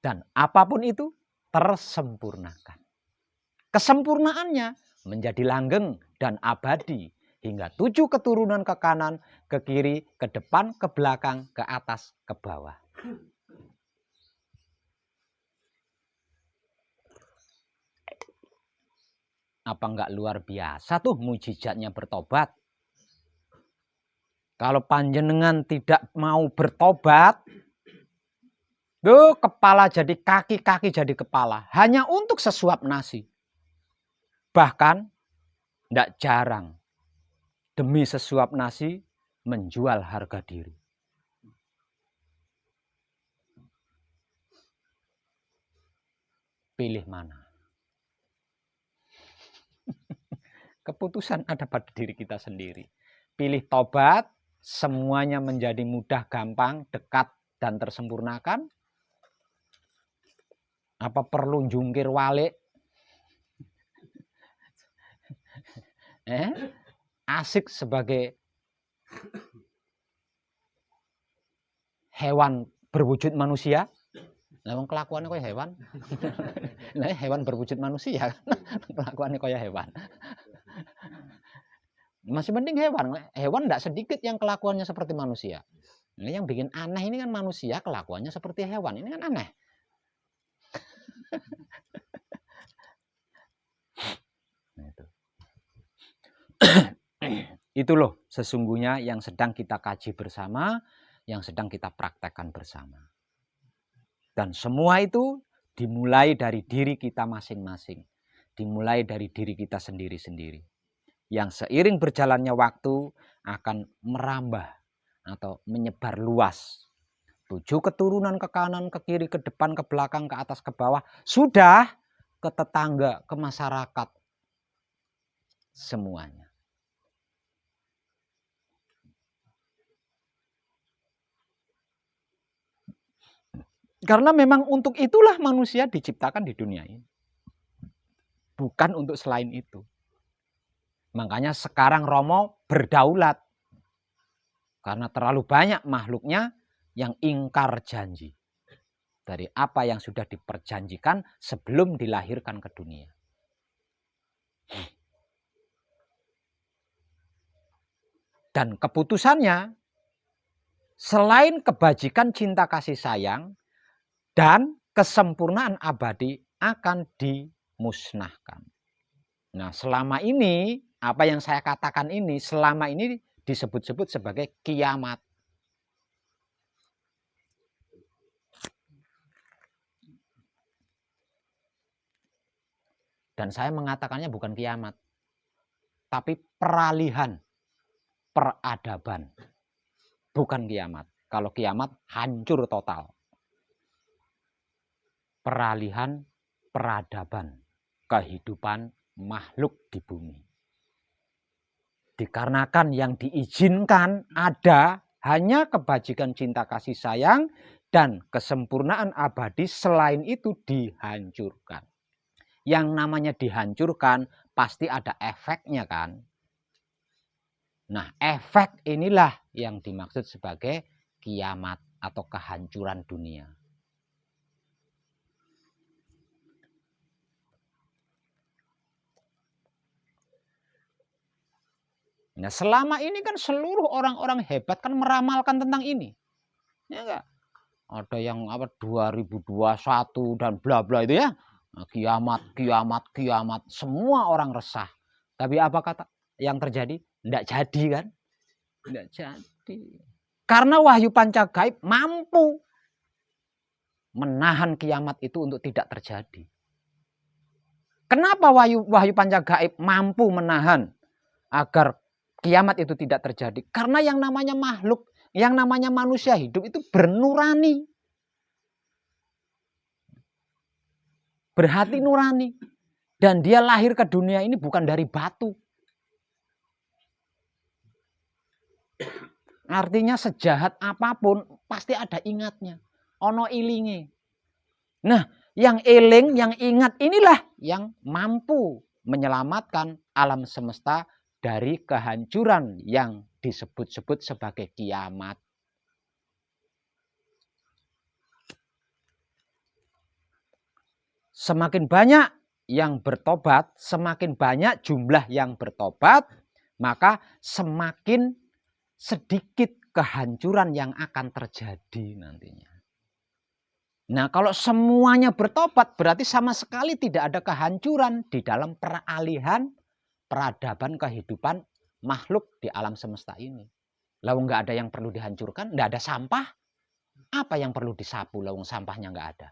Dan apapun itu tersempurnakan. Kesempurnaannya menjadi langgeng dan abadi hingga 7 keturunan ke kanan, ke kiri, ke depan, ke belakang, ke atas, ke bawah. Apa enggak luar biasa tuh mujizatnya bertobat? Kalau panjenengan tidak mau bertobat, kepala jadi kaki, kaki jadi kepala. Hanya untuk sesuap nasi. Bahkan tidak jarang demi sesuap nasi menjual harga diri. Pilih mana? Keputusan ada pada diri kita sendiri. Pilih tobat, semuanya menjadi mudah, gampang, dekat, dan tersempurnakan. Apa perlu jungkir walik? Asik sebagai hewan berwujud manusia? Lah kelakuannya kayak hewan. Nah, hewan berwujud manusia. Kelakuannya kayak hewan. Masih mending hewan. Hewan tidak sedikit yang kelakuannya seperti manusia. Ini yang bikin aneh ini kan manusia kelakuannya seperti hewan. Ini kan aneh. Itu loh sesungguhnya yang sedang kita kaji bersama, yang sedang kita praktekkan bersama. Dan semua itu dimulai dari diri kita masing-masing. Dimulai dari diri kita sendiri-sendiri. Yang seiring berjalannya waktu akan merambah atau menyebar luas. 7 keturunan ke kanan, ke kiri, ke depan, ke belakang, ke atas, ke bawah. Sudah ke tetangga, ke masyarakat. Semuanya. Karena memang untuk itulah manusia diciptakan di dunia ini. Bukan untuk selain itu. Makanya sekarang Romo berdaulat. Karena terlalu banyak makhluknya yang ingkar janji. Dari apa yang sudah diperjanjikan sebelum dilahirkan ke dunia. Dan keputusannya, selain kebajikan cinta kasih sayang, dan kesempurnaan abadi akan dimusnahkan. Nah, selama ini, apa yang saya katakan ini, selama ini disebut-sebut sebagai kiamat. Dan saya mengatakannya bukan kiamat, tapi peralihan, peradaban. Bukan kiamat. Kalau kiamat, hancur total. Peralihan, peradaban, kehidupan makhluk di bumi. Dikarenakan yang diizinkan ada hanya kebajikan cinta kasih sayang dan kesempurnaan abadi, selain itu dihancurkan. Yang namanya dihancurkan pasti ada efeknya kan. Nah, efek inilah yang dimaksud sebagai kiamat atau kehancuran dunia. Nah, selama ini kan seluruh orang-orang hebat kan meramalkan tentang ini. Ya enggak? Ada yang 2021 dan bla bla itu ya. Kiamat, kiamat, kiamat. Semua orang resah. Tapi apa kata yang terjadi? Enggak jadi kan? Enggak jadi. Karena wahyu pancagaib mampu menahan kiamat itu untuk tidak terjadi. Kenapa wahyu pancagaib mampu menahan agar kiamat itu tidak terjadi? Karena yang namanya makhluk, yang namanya manusia hidup itu bernurani. Berhati nurani. Dan dia lahir ke dunia ini bukan dari batu. Artinya sejahat apapun pasti ada ingatnya. ono ilinge. Nah, yang eling, yang ingat inilah yang mampu menyelamatkan alam semesta dari kehancuran yang disebut-sebut sebagai kiamat. Semakin banyak yang bertobat, semakin banyak jumlah yang bertobat, maka semakin sedikit kehancuran yang akan terjadi nantinya. Nah, kalau semuanya bertobat berarti sama sekali tidak ada kehancuran di dalam peralihan peradaban kehidupan makhluk di alam semesta ini. Lalu nggak ada yang perlu dihancurkan, nggak ada sampah, apa yang perlu disapu? Lalu sampahnya nggak ada.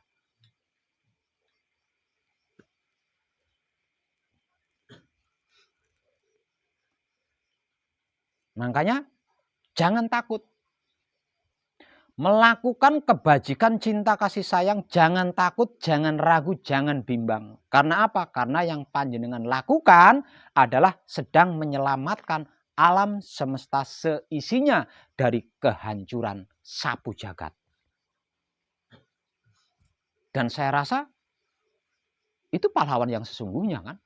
Makanya jangan takut. Melakukan kebajikan cinta kasih sayang, jangan takut, jangan ragu, jangan bimbang. Karena apa? Karena yang panjenengan lakukan adalah sedang menyelamatkan alam semesta seisinya dari kehancuran sapu jagat. Dan saya rasa itu pahlawan yang sesungguhnya kan.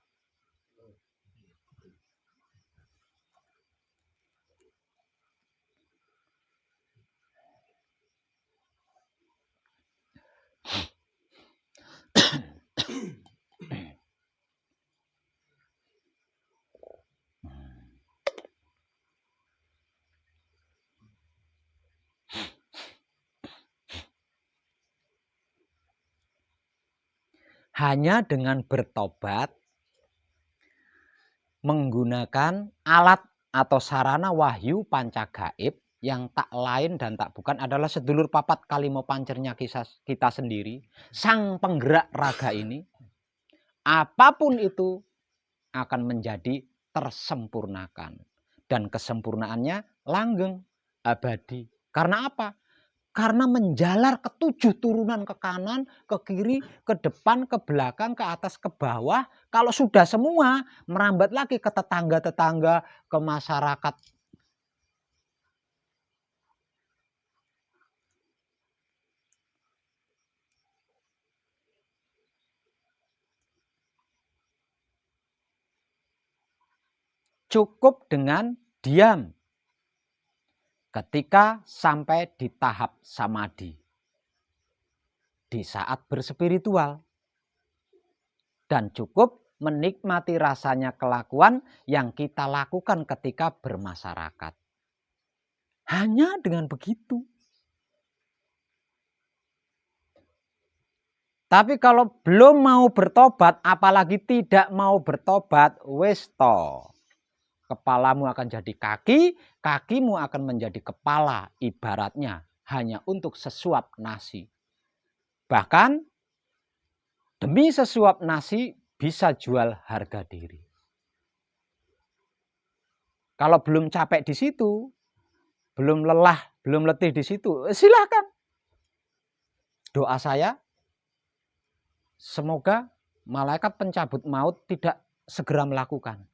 Hanya dengan bertobat, menggunakan alat atau sarana wahyu panca gaib yang tak lain dan tak bukan adalah sedulur papat kalimo pancernya kita sendiri, sang penggerak raga ini, apapun itu akan menjadi tersempurnakan. Dan kesempurnaannya langgeng, abadi. Karena apa? Karena menjalar ketujuh turunan ke kanan, ke kiri, ke depan, ke belakang, ke atas, ke bawah. Kalau sudah semua, merambat lagi ke tetangga-tetangga, ke masyarakat. Cukup dengan diam ketika sampai di tahap samadhi. Di saat berspiritual. Dan cukup menikmati rasanya kelakuan yang kita lakukan ketika bermasyarakat. Hanya dengan begitu. Tapi kalau belum mau bertobat, apalagi tidak mau bertobat, wis to. Kepalamu akan jadi kaki, kakimu akan menjadi kepala, ibaratnya hanya untuk sesuap nasi. Bahkan demi sesuap nasi bisa jual harga diri. Kalau belum capek di situ, belum lelah, belum letih di situ, silahkan. Doa saya, semoga malaikat pencabut maut tidak segera melakukan.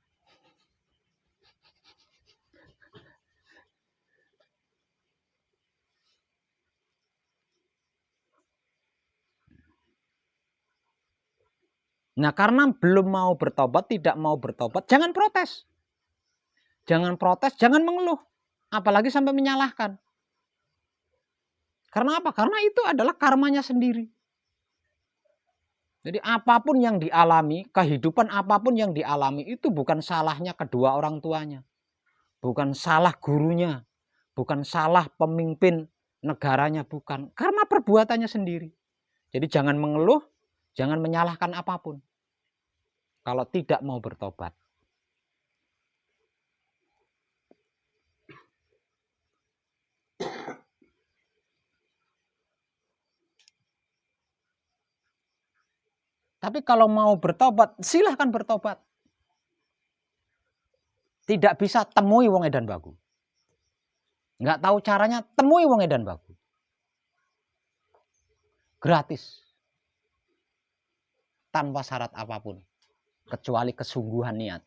Nah, karena belum mau bertobat, tidak mau bertobat, jangan protes. Jangan protes, jangan mengeluh. Apalagi sampai menyalahkan. Karena apa? Karena itu adalah karmanya sendiri. Jadi apapun yang dialami, kehidupan apapun yang dialami itu bukan salahnya kedua orang tuanya. Bukan salah gurunya. Bukan salah pemimpin negaranya, bukan. Karena perbuatannya sendiri. Jadi jangan mengeluh, jangan menyalahkan apapun. Kalau tidak mau bertobat. Tapi kalau mau bertobat, silahkan bertobat. Tidak bisa temui wong edan bagu. Nggak tahu caranya, temui wong edan bagu. Gratis. Tanpa syarat apapun. Kecuali kesungguhan niat.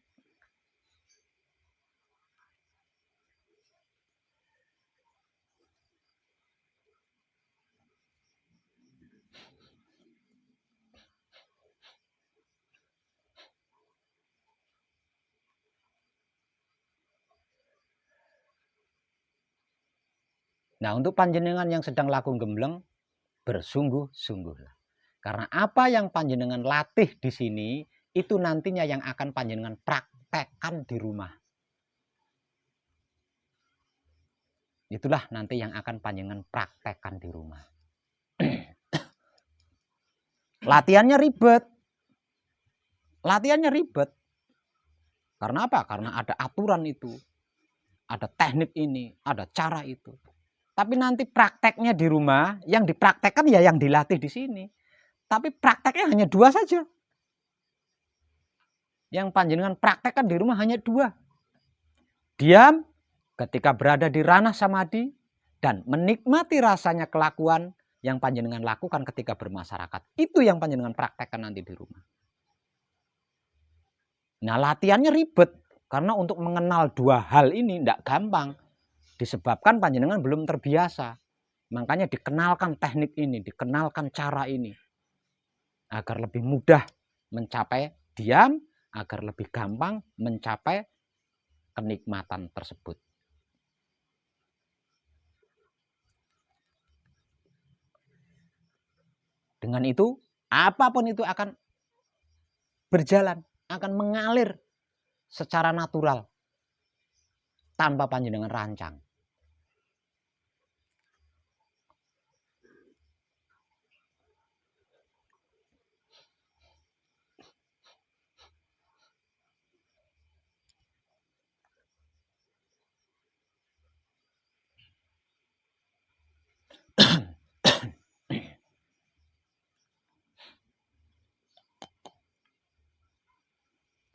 Nah, untuk panjenengan yang sedang laku gembleng, bersungguh-sungguhlah. Karena apa yang panjenengan latih di sini, itu nantinya yang akan panjenengan praktekkan di rumah. Itulah nanti yang akan panjenengan praktekkan di rumah. Latihannya ribet. Latihannya ribet. Karena apa? Karena ada aturan itu. Ada teknik ini, ada cara itu. Tapi nanti prakteknya di rumah, yang dipraktekkan ya yang dilatih di sini. Tapi prakteknya hanya 2 saja. Yang panjenengan praktekkan di rumah hanya 2. Diam ketika berada di ranah samadhi dan menikmati rasanya kelakuan yang panjenengan lakukan ketika bermasyarakat. Itu yang panjenengan praktekkan nanti di rumah. Nah, latihannya ribet. Karena untuk mengenal 2 hal ini tidak gampang. Disebabkan panjenengan belum terbiasa. Makanya dikenalkan teknik ini, dikenalkan cara ini. Agar lebih mudah mencapai diam, agar lebih gampang mencapai kenikmatan tersebut. Dengan itu, apapun itu akan berjalan, akan mengalir secara natural tanpa panjenengan rancang.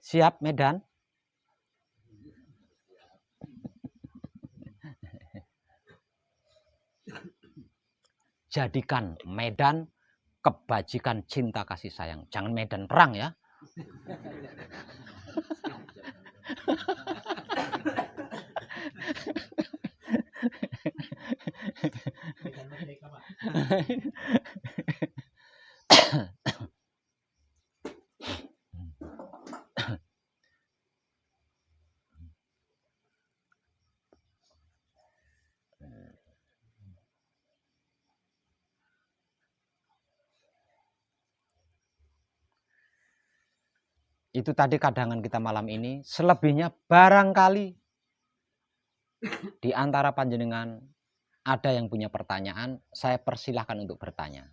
Siap, Medan? Jadikan Medan kebajikan cinta kasih sayang. Jangan Medan perang ya. Itu tadi kadangan kita malam ini. Selebihnya barangkali di antara panjenengan ada yang punya pertanyaan, saya persilahkan untuk bertanya.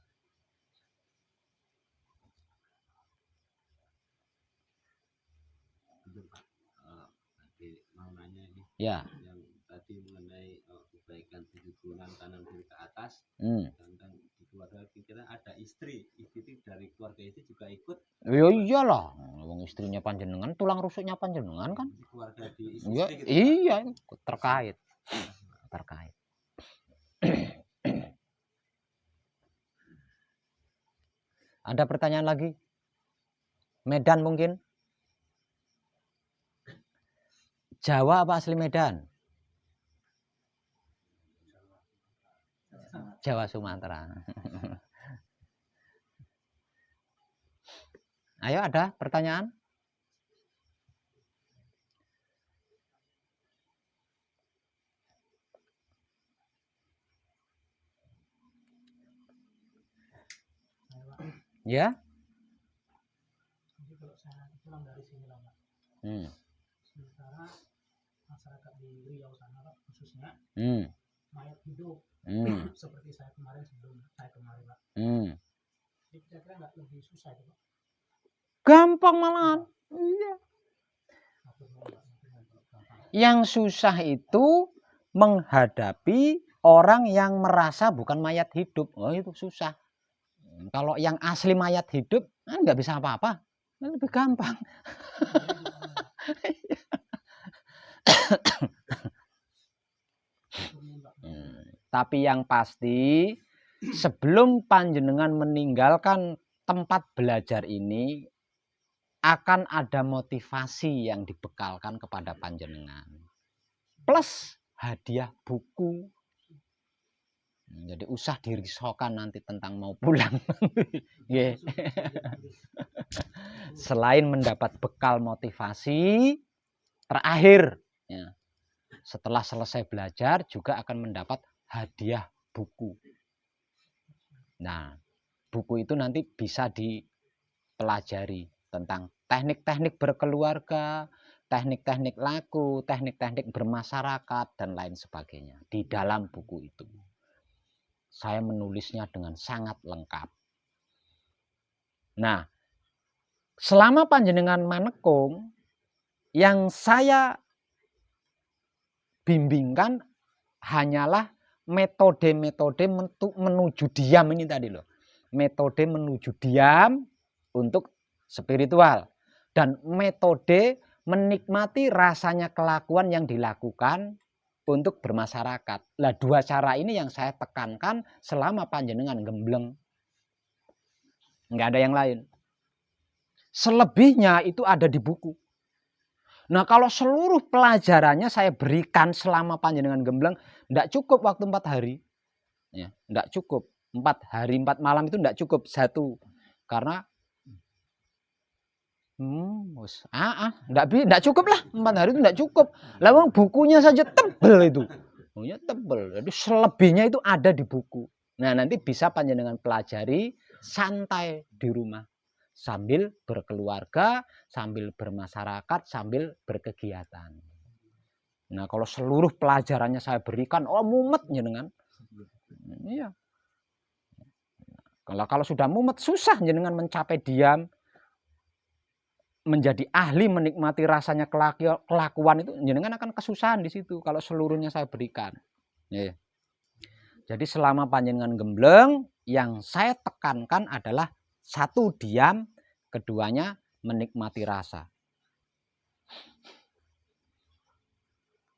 Mau nanya ini, Ya. yang tadi mengenai kebaikan 7 bulan kanan kiri ke atas, dan di keluarga kita ada istri itu dari keluarga itu juga ikut. Ya iyalah, wong istrinya panjenengan, tulang rusuknya panjenengan kan. Keluarga di istri Ya, gitu, iya, terkait. Ada pertanyaan lagi? Medan mungkin? Jawa apa asli Medan? Jawa Sumatera. Ayo, ada pertanyaan? Ya? Jadi kalau saya pulang dari sini lah, Pak. Sementara masyarakat di Riau sana, Pak, khususnya mayat hidup. Seperti saya kemarin sebelum saya kemarin, Pak. Jadi kira-kira nggak lebih susah itu, Pak? Gampang malahan. Iya. Yang susah itu menghadapi orang yang merasa bukan mayat hidup. Oh, itu susah. Kalau yang asli mayat hidup, nggak bisa apa-apa. Lebih gampang. Tapi yang pasti, sebelum panjenengan meninggalkan tempat belajar ini, akan ada motivasi yang dibekalkan kepada panjenengan. Plus hadiah buku. Jadi usah dirisokan nanti tentang mau pulang. Yeah. Selain mendapat bekal motivasi, terakhir ya, setelah selesai belajar juga akan mendapat hadiah buku. Nah, buku itu nanti bisa dipelajari tentang teknik-teknik berkeluarga, teknik-teknik laku, teknik-teknik bermasyarakat, dan lain sebagainya. Di dalam buku itu, saya menulisnya dengan sangat lengkap. Nah, selama panjenengan manekung, yang saya bimbingkan hanyalah metode-metode menuju diam ini tadi loh. Metode menuju diam untuk spiritual. Dan metode menikmati rasanya kelakuan yang dilakukan untuk bermasyarakat. Lah, dua cara ini yang saya tekankan selama panjenengan gembleng. Nggak ada yang lain. Selebihnya itu ada di buku. Nah, kalau seluruh pelajarannya saya berikan selama panjenengan gembleng, tidak cukup waktu 4 hari. Ya, tidak cukup. 4 hari 4 malam itu tidak cukup. Satu. Karena tidak cukup lah. 4 hari itu tidak cukup. Lalu bukunya saja tebel itu. Bukunya tebel. Jadi selebihnya itu ada di buku. Nah, nanti bisa panjenengan pelajari santai di rumah. Sambil berkeluarga, sambil bermasyarakat, sambil berkegiatan. Nah, kalau seluruh pelajarannya saya berikan, mumet jenengan. Iya. Kalau sudah mumet, susah jenengan mencapai diam, menjadi ahli menikmati rasanya kelakuan itu, jenengan akan kesusahan di situ kalau seluruhnya saya berikan. Ya. Jadi selama panjenengan gembleng, yang saya tekankan adalah satu diam, keduanya menikmati rasa.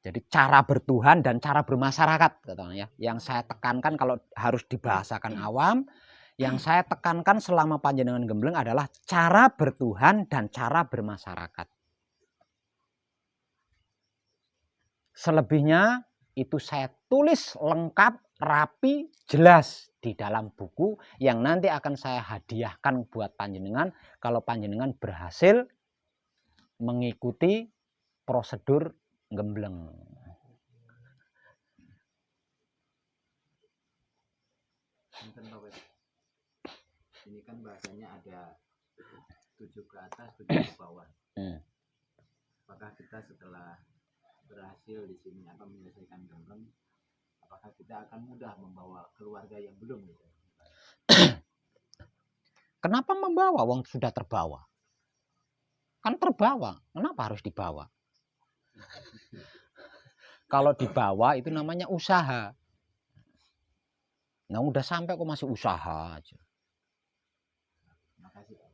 Jadi cara bertuhan dan cara bermasyarakat, katanya, yang saya tekankan kalau harus dibahasakan awam, yang saya tekankan selama panjenengan gembleng adalah cara bertuhan dan cara bermasyarakat. Selebihnya itu saya tulis lengkap, rapi, jelas di dalam buku yang nanti akan saya hadiahkan buat panjenengan kalau panjenengan berhasil mengikuti prosedur gembleng. Ini kan bahasanya ada 7 ke atas, 7 ke bawah. Apakah kita setelah berhasil di sini atau menyelesaikan gembleng, apakah kita akan mudah membawa keluarga yang belum? Gitu? Kenapa membawa? Wong sudah terbawa. Kan terbawa, kenapa harus dibawa? Kalau dibawa itu namanya usaha. Nah, udah sampai kok masih usaha aja. Makasih Pak.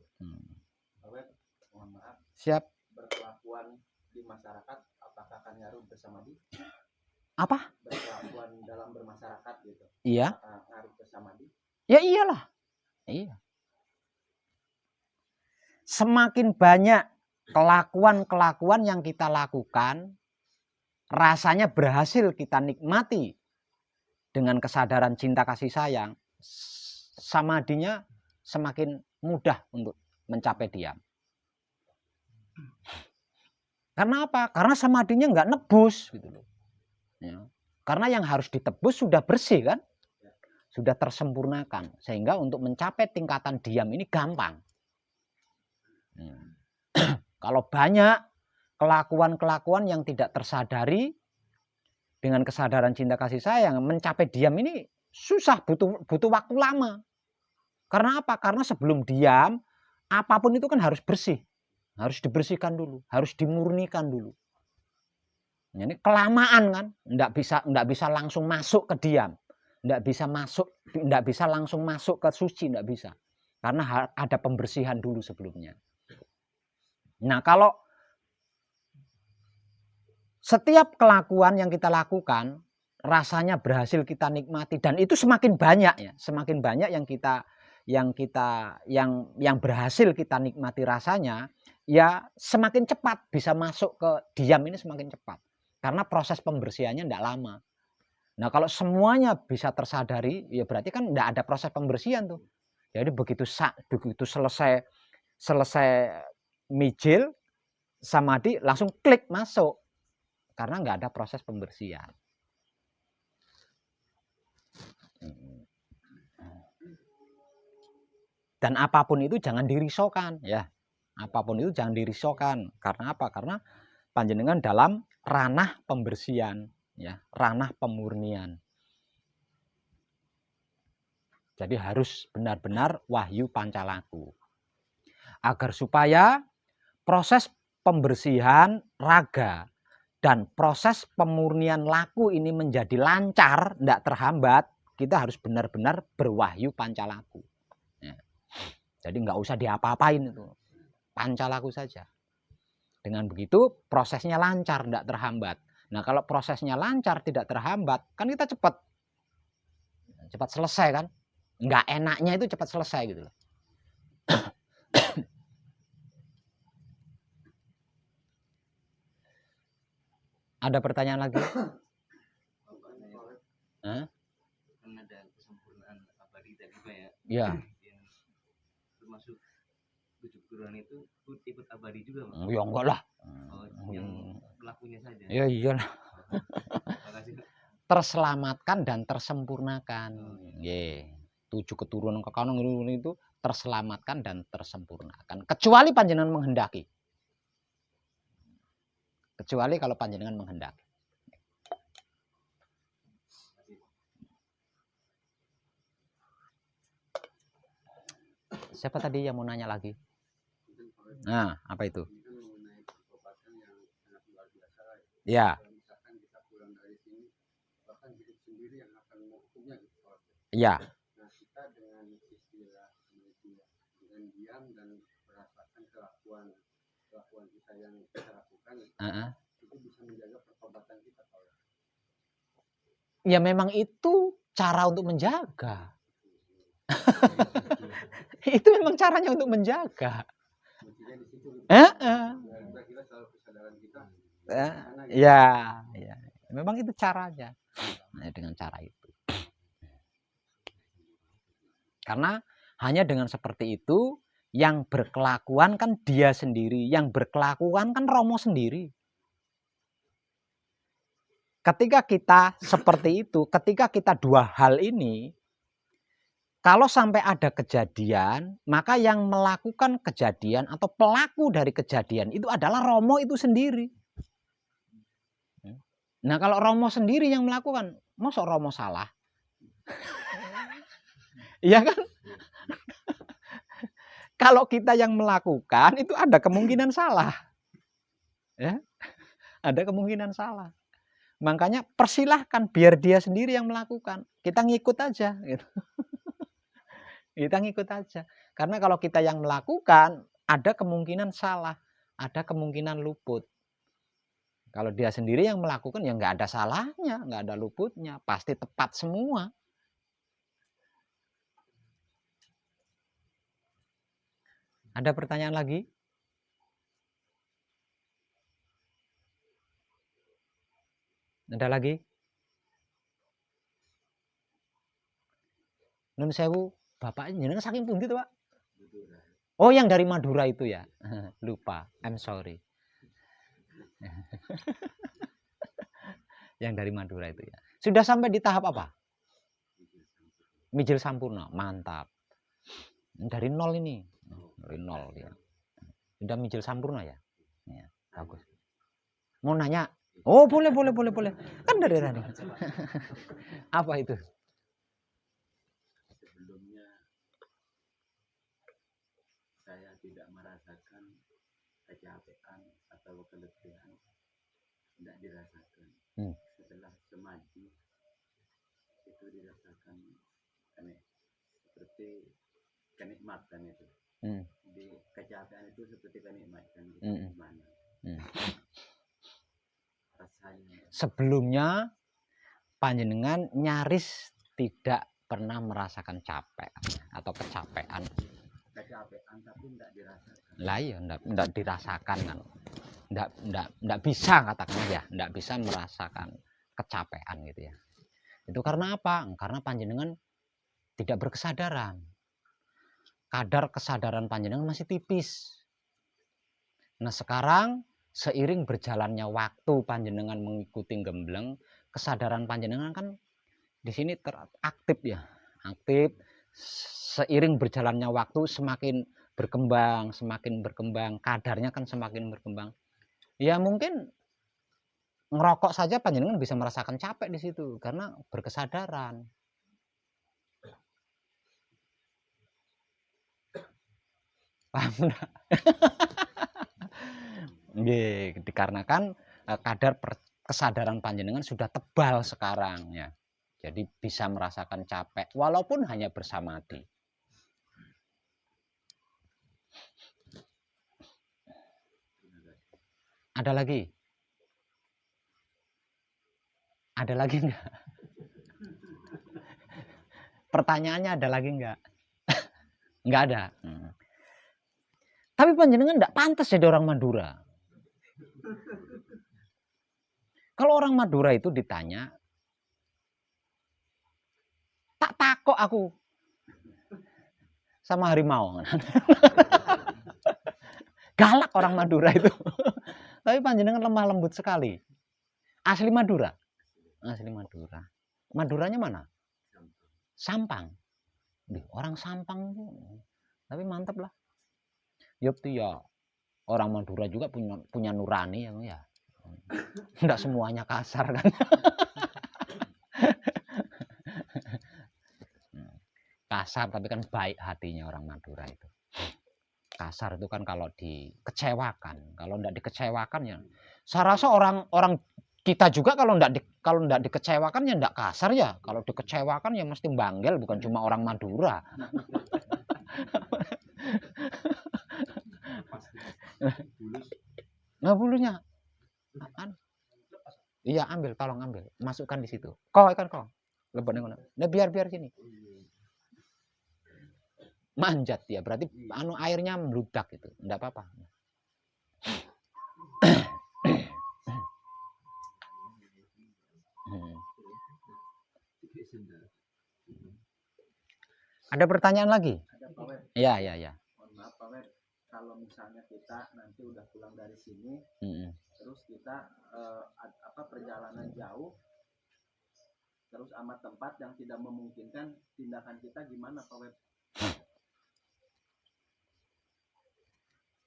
Mohon maaf. Siap. Berkelakuan di masyarakat apakah akan ngaruh bersama di? Apa? Berkelakuan dalam bermasyarakat gitu. Iya. Ngaruh bersama di? Ya iyalah. Iya. Semakin banyak kelakuan-kelakuan yang kita lakukan, rasanya berhasil kita nikmati dengan kesadaran cinta kasih sayang, samadinya semakin mudah untuk mencapai diam. Karena apa? Karena samadinya nggak nebus gitu loh. Ya. Karena yang harus ditebus sudah bersih kan, sudah tersempurnakan, sehingga untuk mencapai tingkatan diam ini gampang. Kalau banyak kelakuan-kelakuan yang tidak tersadari dengan kesadaran cinta kasih sayang, mencapai diam ini susah, butuh waktu lama. Karena apa? Karena sebelum diam, apapun itu kan harus bersih. Harus dibersihkan dulu, harus dimurnikan dulu. Ini kelamaan kan, enggak bisa langsung masuk ke diam. Enggak bisa langsung masuk ke suci, enggak bisa. Karena ada pembersihan dulu sebelumnya. Nah, kalau setiap kelakuan yang kita lakukan rasanya berhasil kita nikmati, dan itu semakin banyak ya, semakin banyak yang berhasil kita nikmati rasanya, ya semakin cepat bisa masuk ke diam ini, semakin cepat. Karena proses pembersihannya tidak lama. Nah, kalau semuanya bisa tersadari, ya berarti kan tidak ada proses pembersihan tuh. Jadi begitu selesai mijil, samadhi, langsung klik masuk. Karena nggak ada proses pembersihan. Dan apapun itu jangan dirisaukan ya. Apapun itu jangan dirisaukan. Karena apa? Karena panjenengan dalam ranah pembersihan ya, ranah pemurnian. Jadi harus benar-benar wahyu pancalaku. Agar supaya proses pembersihan raga dan proses pemurnian laku ini menjadi lancar, tidak terhambat, kita harus benar-benar berwahyu pancalaku. Ya. Jadi nggak usah diapa-apain itu, pancalaku saja. Dengan begitu prosesnya lancar, tidak terhambat. Nah kalau prosesnya lancar, tidak terhambat, kan kita cepat selesai kan? Nggak enaknya itu cepat selesai gitu loh. Ada pertanyaan lagi? Hah? Kan ada kesempurnaan abadi tadi Pak ya. Iya. Termasuk 7 keturunan itu ikut abadi juga Pak. Ya enggak lah. Yang pelakunya saja. Ya iyalah. Makasih. Terselamatkan dan tersempurnakan. Nggih. 7 keturunan kekanon itu terselamatkan dan tersempurnakan. Kecuali panjenengan menghendaki. Kecuali kalau panjenengan menghendaki. Siapa tadi yang mau nanya lagi? Nah, apa itu? Ya. Ya. Nah, kita dengan istilah dengan diam dan merasakan kelakuan kita yang kita lakukan, itu bisa menjaga pertobatan kita. Ya memang itu cara untuk menjaga. Itu memang caranya untuk menjaga. Ya, memang itu caranya. Nah, dengan cara itu. Karena hanya dengan seperti itu yang berkelakuan kan dia sendiri, yang berkelakuan kan Romo sendiri. Ketika kita seperti itu, ketika kita dua hal ini, kalau sampai ada kejadian, maka yang melakukan kejadian atau pelaku dari kejadian itu adalah Romo itu sendiri. Nah kalau Romo sendiri yang melakukan, masa Romo salah? Iya kan? Kalau kita yang melakukan itu ada kemungkinan salah. Ya? Ada kemungkinan salah. Makanya persilahkan biar dia sendiri yang melakukan. Kita ngikut aja gitu. Kita ngikut aja. Karena kalau kita yang melakukan ada kemungkinan salah, ada kemungkinan luput. Kalau dia sendiri yang melakukan ya nggak ada salahnya, nggak ada luputnya, pasti tepat semua. Ada pertanyaan lagi? Ada lagi? Nun sewu, bapaknya jenengan saking pundi tuh, Pak? Oh, yang dari Madura itu ya. Lupa, I'm sorry. Yang dari Madura itu ya. Sudah sampai di tahap apa? Mijil Sampurna, mantap. Dari nol ini. Dari nol ya. Sudah Mijil Sampurna ya? Ya, bagus. Mau nanya? Oh, boleh. Kan dari tadi. Apa itu? Sebelumnya saya tidak merasakan kecapean atau keletihan, tidak dirasakan. Setelah semati itu dirasakan seperti kenikmatan itu. Di kecapean itu seperti kenikmatan gitu. Gimana? Rasanya. Sebelumnya panjenengan nyaris tidak pernah merasakan capek atau kecapean. Kecapean tapi tidak dirasakan. Lah iya, tidak dirasakan kan. Tidak bisa katakan ya, tidak bisa merasakan kecapean gitu ya. Itu karena apa? Karena panjenengan tidak berkesadaran. Kadar kesadaran panjenengan masih tipis. Nah sekarang seiring berjalannya waktu panjenengan mengikuti gembleng, kesadaran panjenengan kan di sini teraktif ya, aktif seiring berjalannya waktu semakin berkembang, kadarnya kan semakin berkembang. Ya mungkin ngerokok saja panjenengan bisa merasakan capek di situ karena berkesadaran. Paham enggak? Dikarenakan kadar kesadaran panjenengan sudah tebal sekarang ya. Jadi bisa merasakan capek walaupun hanya bersamadi. Ada lagi? Ada lagi enggak? Pertanyaannya ada lagi enggak? Enggak ada. Tapi panjenengan enggak pantas jadi orang Madura. Kalau orang Madura itu ditanya, tak takok aku sama harimau. Galak orang Madura itu. Tapi panjenengan lemah lembut sekali. Asli Madura. Asli Madura. Maduranya mana? Sampang. Orang Sampang itu. Tapi mantap lah. Yup tuh ya. Orang Madura juga punya nurani ya. Enggak semuanya kasar kan. Kasar tapi kan baik hatinya orang Madura itu. Kasar itu kan kalau dikecewakan, kalau enggak dikecewakan ya. Saya rasa orang kita juga kalau enggak dikecewakan ya enggak kasar ya. Kalau dikecewakan ya mesti banggel, bukan cuma orang Madura. Nah bulunya. Iya ambil, tolong ambil, masukkan di situ. Kok ikan kok, lebat ngono. Nah biar sini. Manjat ya, berarti airnya meludak gitu, enggak apa-apa. Ada pertanyaan lagi? Iya. Mohon maaf Pak Web, kalau misalnya kita nanti udah pulang dari sini, terus kita perjalanan jauh, terus amat tempat yang tidak memungkinkan, tindakan kita gimana Pak Web?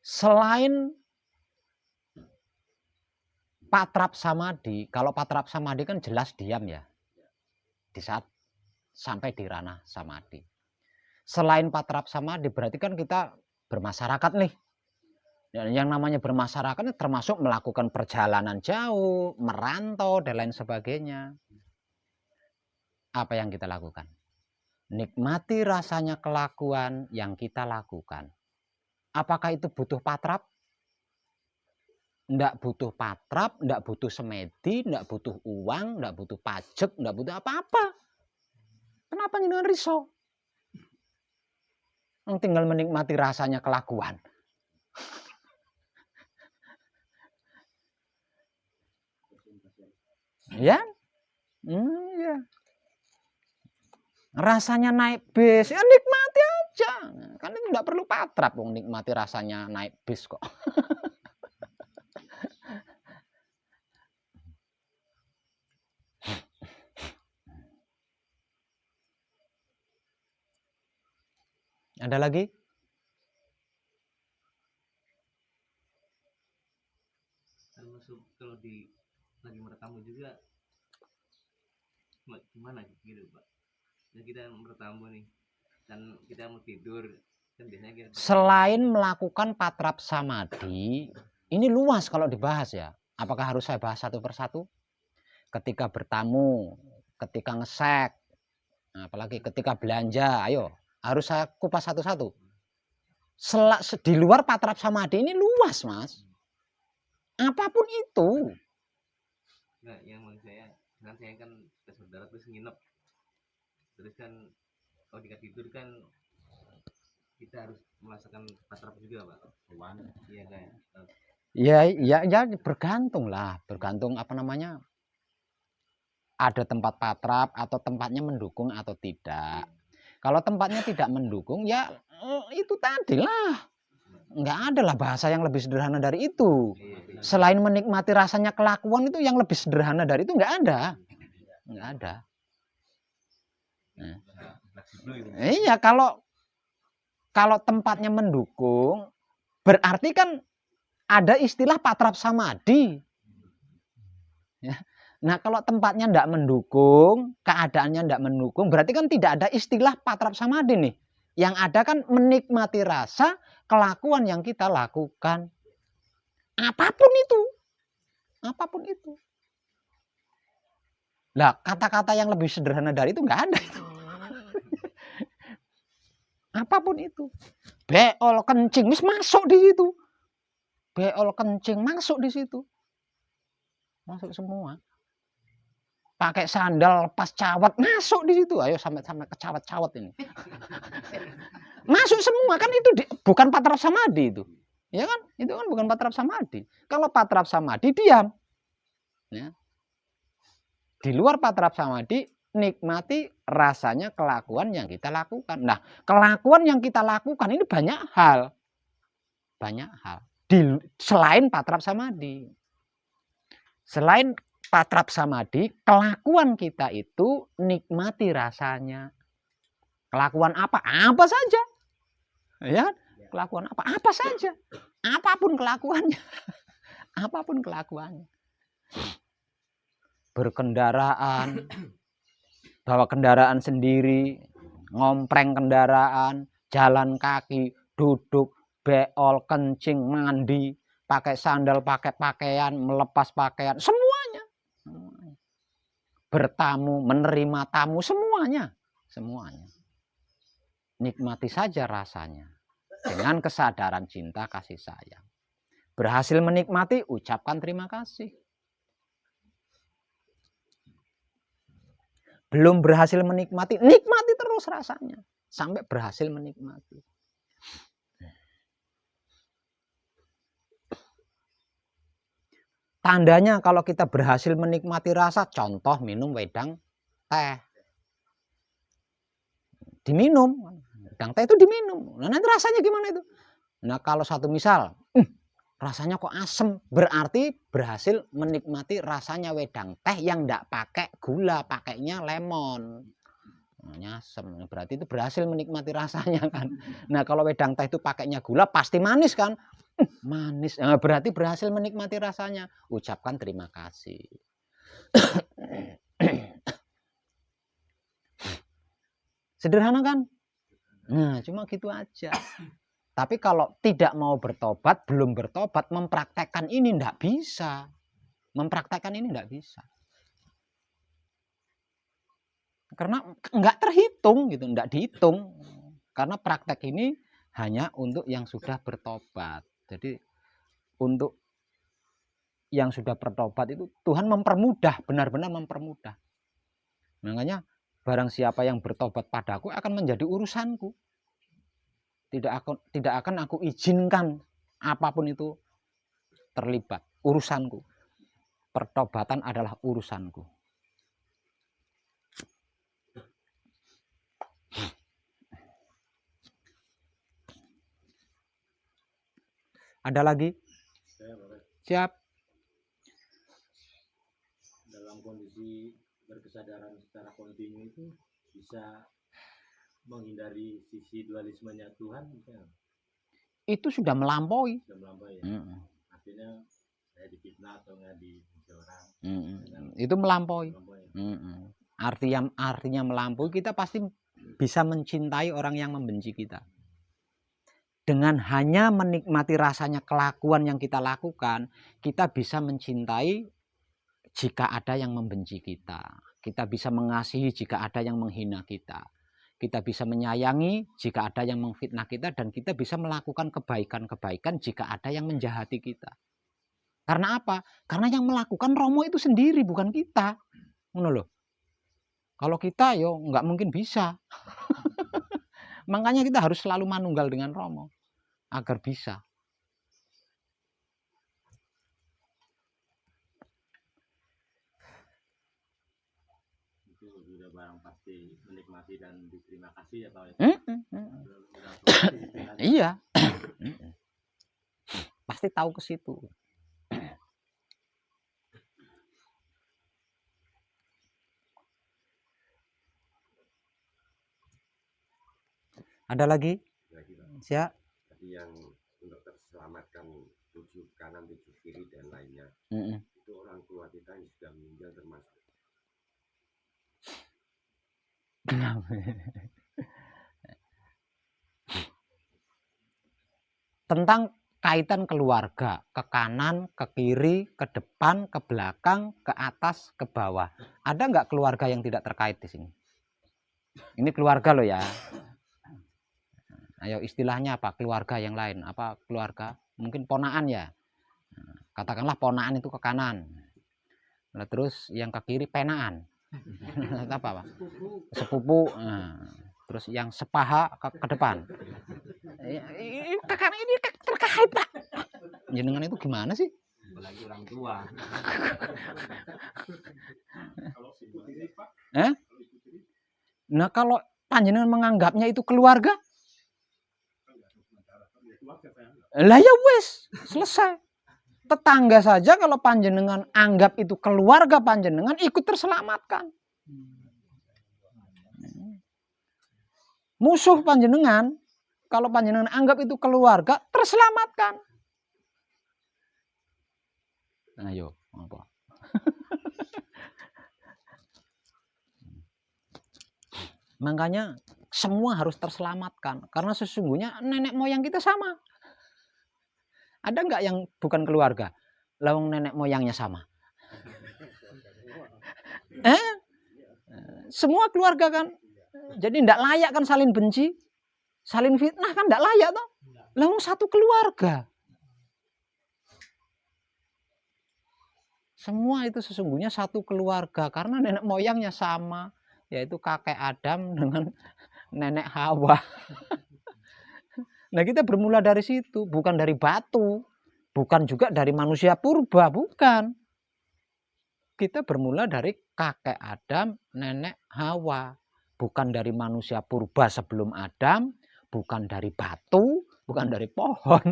Selain patrap samadhi, kalau patrap samadhi kan jelas diam ya. Di saat sampai di ranah samadhi. Selain patrap samadhi berarti kan kita bermasyarakat nih. Dan yang namanya bermasyarakat termasuk melakukan perjalanan jauh, merantau dan lain sebagainya. Apa yang kita lakukan? Nikmati rasanya kelakuan yang kita lakukan. Apakah itu butuh patrap? Enggak butuh patrap, enggak butuh semedi, enggak butuh uang, enggak butuh pajak, enggak butuh apa-apa. Kenapa dengan risau? Tinggal menikmati rasanya kelakuan. Ya? Ya. Rasanya naik bis, ya nikmati aja. Kan itu enggak perlu patrap, nikmati rasanya naik bis kok. Ada lagi? Kalau lagi bertamu juga gimana gitu Pak? Dan kita bertamu nih dan kita mau tidur kan biasanya kita selain melakukan patrap samadhi, ini luas kalau dibahas ya. Apakah harus saya bahas satu persatu? Ketika bertamu, ketika ngesek, apalagi ketika belanja, ayo harus saya kupas satu-satu. Di luar patrap samadhi ini luas mas. Apapun itu. Nah, yang saya kan ke saudara terus nginep. Terus kan kalau dikasih tidur kan kita harus merasakan patrap juga Pak. Iya kan. Ya bergantung lah, bergantung apa namanya. Ada tempat patrap atau tempatnya mendukung atau tidak. Kalau tempatnya tidak mendukung ya itu tadilah. Enggak ada lah bahasa yang lebih sederhana dari itu. Selain menikmati rasanya kelakuan itu yang lebih sederhana dari itu enggak ada. Enggak ada. Iya, kalau tempatnya mendukung, berarti kan ada istilah patrap samadhi. Ya. Nah, kalau tempatnya tidak mendukung, keadaannya tidak mendukung, berarti kan tidak ada istilah patrap samadhi nih. Yang ada kan menikmati rasa kelakuan yang kita lakukan. Apapun itu. Apapun itu. Nah, kata-kata yang lebih sederhana dari itu nggak ada itu. Apapun itu. Beol, kencing, masuk di situ. Beol, kencing, masuk di situ. Masuk semua. Pakai sandal pas cawat, masuk di situ. Ayo sampai ke cawat-cawat ini. Masuk semua kan itu bukan patrap samadhi itu. Ya kan? Itu kan bukan patrap samadhi. Kalau patrap samadhi diam. Ya. Di luar patrap samadhi nikmati rasanya kelakuan yang kita lakukan. Nah, kelakuan yang kita lakukan ini banyak hal. Banyak hal. Selain patrap samadhi. Selain patrap samadhi, kelakuan kita itu nikmati rasanya. Kelakuan apa? Apa saja. Ya, kelakuan apa? Apa saja. Apapun kelakuannya. Apapun kelakuannya. Berkendaraan, bawa kendaraan sendiri, ngompreng kendaraan, jalan kaki, duduk, beol, kencing, mandi, pakai sandal, pakai pakaian, melepas pakaian, semuanya. Bertamu, menerima tamu, semuanya. Semuanya. Nikmati saja rasanya. Dengan kesadaran cinta kasih sayang. Berhasil menikmati, ucapkan terima kasih. Belum berhasil menikmati, nikmati terus rasanya. Sampai berhasil menikmati. Tandanya kalau kita berhasil menikmati rasa, contoh minum wedang teh. Diminum. Wedang teh itu diminum. Nah, nanti rasanya gimana itu? Nah, kalau satu misal, rasanya kok asem, berarti berhasil menikmati rasanya wedang teh yang tidak pakai gula, pakainya lemon. Nah, asem, berarti itu berhasil menikmati rasanya kan. Nah, kalau wedang teh itu pakainya gula pasti manis kan. Manis, nah, berarti berhasil menikmati rasanya. Ucapkan terima kasih. Sederhana kan? Nah, cuma gitu aja. Tapi kalau tidak mau bertobat, belum bertobat, mempraktekkan ini tidak bisa. Mempraktekkan ini tidak bisa. Karena nggak terhitung gitu, nggak dihitung. Karena praktek ini hanya untuk yang sudah bertobat. Jadi untuk yang sudah bertobat itu Tuhan mempermudah, benar-benar mempermudah. Makanya barang siapa yang bertobat padaku akan menjadi urusanku. Tidak akan aku izinkan apapun itu terlibat. Urusanku. Pertobatan adalah urusanku. Ada lagi? Siap. Dalam kondisi berkesadaran secara kontinu itu bisa menghindari sisi dualismenya Tuhan misalnya. Itu sudah melampaui. Sudah melampaui ya. Artinya saya difitnah atau nggak dibenci orang. Itu melampaui. Artinya melampaui, kita pasti bisa mencintai orang yang membenci kita. Dengan hanya menikmati rasanya kelakuan yang kita lakukan, kita bisa mencintai jika ada yang membenci kita. Kita bisa mengasihi jika ada yang menghina kita. Kita bisa menyayangi jika ada yang memfitnah kita, dan kita bisa melakukan kebaikan-kebaikan jika ada yang menjahati kita. Karena apa? Karena yang melakukan Romo itu sendiri, bukan kita. Ngono loh. Kalau kita yo nggak mungkin bisa. Makanya kita harus selalu manunggal dengan Romo agar bisa. Itu sudah barang pasti menikmati dan berterima kasih ya Pak. Iya. Pasti tahu ke situ. Ada lagi? Lagi, Pak. Siap. Tadi yang untuk terselamatkan 7 kanan 7 kiri dan lainnya, itu orang tua kita yang sudah meninggal termasuk. Kenapa? Tentang kaitan keluarga, ke kanan, ke kiri, ke depan, ke belakang, ke atas, ke bawah. Ada nggak keluarga yang tidak terkait di sini? Ini keluarga loh ya. Ayo istilahnya apa? Keluarga yang lain. Apa keluarga? Mungkin ponaan ya. Katakanlah ponaan itu ke kanan. Nah, terus yang ke kiri penaan. Apa? Sepupu. Terus yang sepaha ke depan. Ini terkait, Pak. Jenengan itu gimana sih? Apalagi orang tua. Nah, kalau panjenengan menganggapnya itu keluarga, lah ya wes, selesai. Tetangga saja kalau panjenengan anggap itu keluarga panjenengan, ikut terselamatkan. Musuh panjenengan, kalau panjenengan anggap itu keluarga, terselamatkan. Ayo, apa? Makanya semua harus terselamatkan, karena sesungguhnya nenek moyang kita sama. Ada nggak yang bukan keluarga? Lawang nenek moyangnya sama. Semua keluarga kan. Jadi tidak layak kan saling benci, saling fitnah kan tidak layak toh. Lawang satu keluarga. Semua itu sesungguhnya satu keluarga karena nenek moyangnya sama, yaitu kakek Adam dengan nenek Hawa. Nah, kita bermula dari situ, bukan dari batu, bukan juga dari manusia purba, bukan. Kita bermula dari kakek Adam, nenek Hawa, bukan dari manusia purba sebelum Adam, bukan dari batu, bukan dari pohon.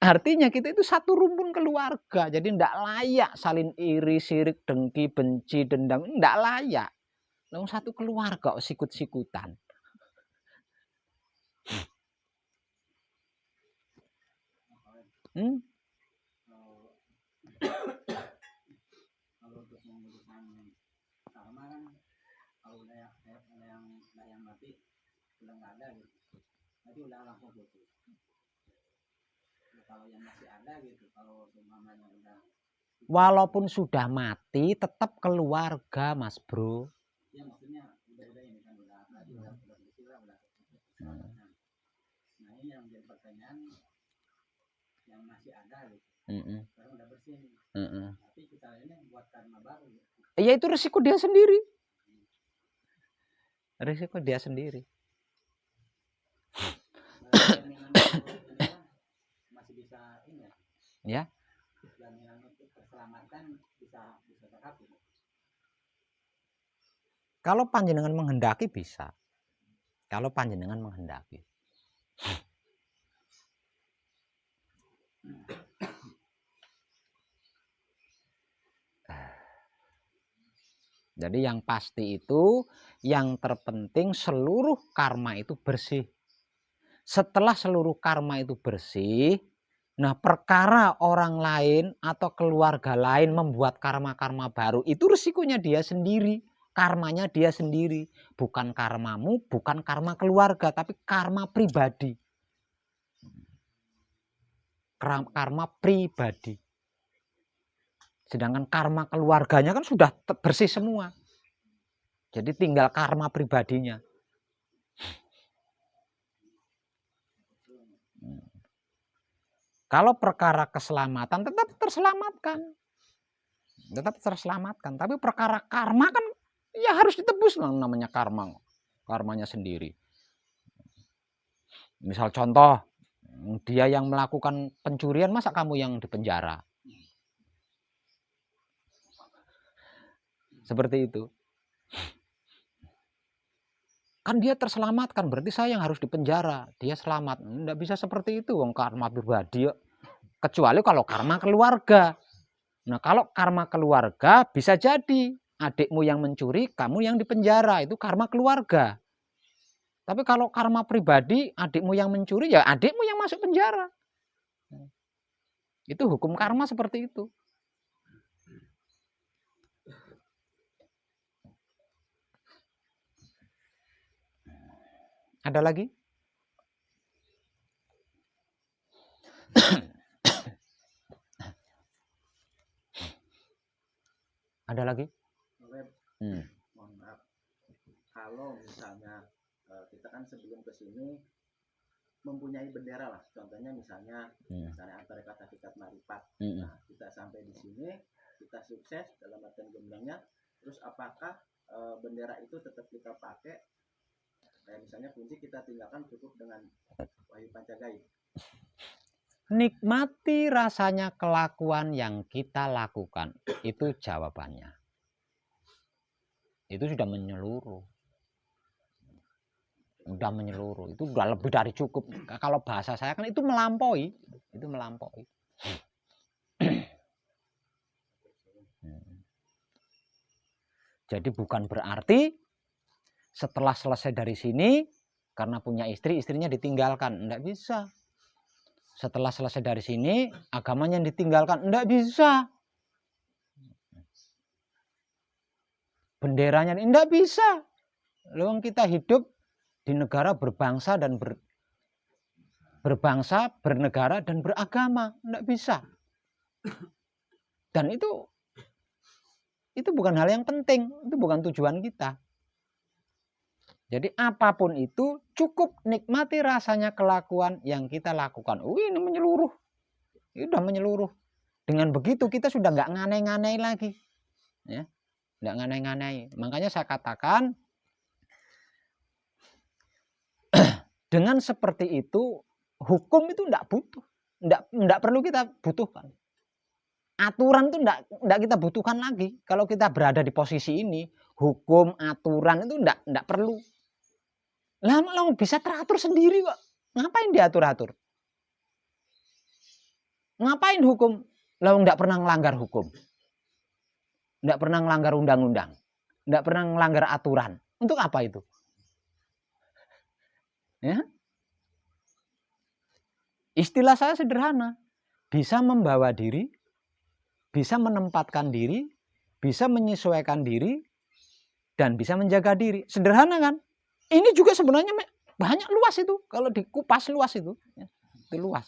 Artinya kita itu satu rumpun keluarga, jadi tidak layak saling iri, sirik, dengki, benci, dendam, tidak layak. Lalu satu keluarga sikut-sikutan. Kalau untuk memutuskan karma kan, kalau udah yang mati udah nggak ada gitu, nanti udah langsung putus. Kalau yang masih ada gitu, kalau mamanya udah, walaupun sudah mati tetap keluarga, Mas Bro. Ya maksudnya udah ini kan udah berpisah udah. Nah ini yang jadi pertanyaan, yang masih ada gitu, sekarang udah bersih nih. Tapi kita ini buat karma baru. Ya itu resiko dia sendiri. Resiko dia sendiri. Masih bisa ini ya. Jaminan untuk keselamatan bisa terhapus. Kalau panjenengan menghendaki bisa. Kalau panjenengan menghendaki. Jadi yang pasti itu, yang terpenting seluruh karma itu bersih. Setelah seluruh karma itu bersih, nah perkara orang lain atau keluarga lain membuat karma-karma baru, itu risikonya dia sendiri, karmanya dia sendiri. Bukan karmamu, bukan karma keluarga, tapi karma pribadi. Karma pribadi. Sedangkan karma keluarganya kan sudah bersih semua. Jadi tinggal karma pribadinya. Kalau perkara keselamatan tetap terselamatkan. Tetap terselamatkan. Tapi perkara karma kan ya harus ditebus, namanya karma. Karmanya sendiri. Misal contoh, dia yang melakukan pencurian, masa kamu yang dipenjara? Seperti itu. Kan dia terselamatkan, berarti saya yang harus dipenjara. Dia selamat. Tidak bisa seperti itu, wong karma pribadi. Kecuali kalau karma keluarga. Nah, kalau karma keluarga bisa jadi adikmu yang mencuri, kamu yang dipenjara. Itu karma keluarga. Tapi kalau karma pribadi, adikmu yang mencuri, ya adikmu yang masuk penjara. Itu hukum karma seperti itu. Ada lagi? Ada lagi? Mohon maaf. Kalau misalnya kita kan sebelum ke sini mempunyai bendera lah. Contohnya misalnya misalnya Tarekat Marifat. Nah, kita sampai di sini, kita sukses dalam artian gemblangnya. Terus apakah bendera itu tetap kita pakai? Kayak misalnya kunci kita tinggalkan cukup dengan Wahyu Pancagaib. Nikmati rasanya kelakuan yang kita lakukan. Itu jawabannya. Itu sudah menyeluruh. Udah menyeluruh. Itu udah lebih dari cukup. Kalau bahasa saya kan itu melampaui. Itu melampaui. Jadi bukan berarti setelah selesai dari sini, karena punya istri, istrinya ditinggalkan. Enggak bisa. Setelah selesai dari sini, agamanya ditinggalkan. Enggak bisa. Benderanya enggak bisa. Lalu kita hidup di negara berbangsa dan berbangsa, bernegara dan beragama. Enggak bisa. Dan itu bukan hal yang penting. Itu bukan tujuan kita. Jadi apapun itu cukup nikmati rasanya kelakuan yang kita lakukan. Ini menyeluruh. Ini udah menyeluruh. Dengan begitu kita sudah nggak nganai-nganai lagi. Ya, nggak nganai-nganai. Makanya saya katakan dengan seperti itu hukum itu nggak butuh. Nggak perlu kita butuhkan. Aturan itu nggak kita butuhkan lagi. Kalau kita berada di posisi ini, hukum, aturan itu nggak perlu. Lama-lama bisa teratur sendiri kok. Ngapain diatur-atur? Ngapain hukum? Lalu nggak pernah melanggar hukum. Nggak pernah melanggar undang-undang. Nggak pernah melanggar aturan. Untuk apa itu? Ya? Istilah saya sederhana. Bisa membawa diri, bisa menempatkan diri, bisa menyesuaikan diri, dan bisa menjaga diri. Sederhana kan? Ini juga sebenarnya banyak luas itu. Kalau dikupas luas itu. Itu luas.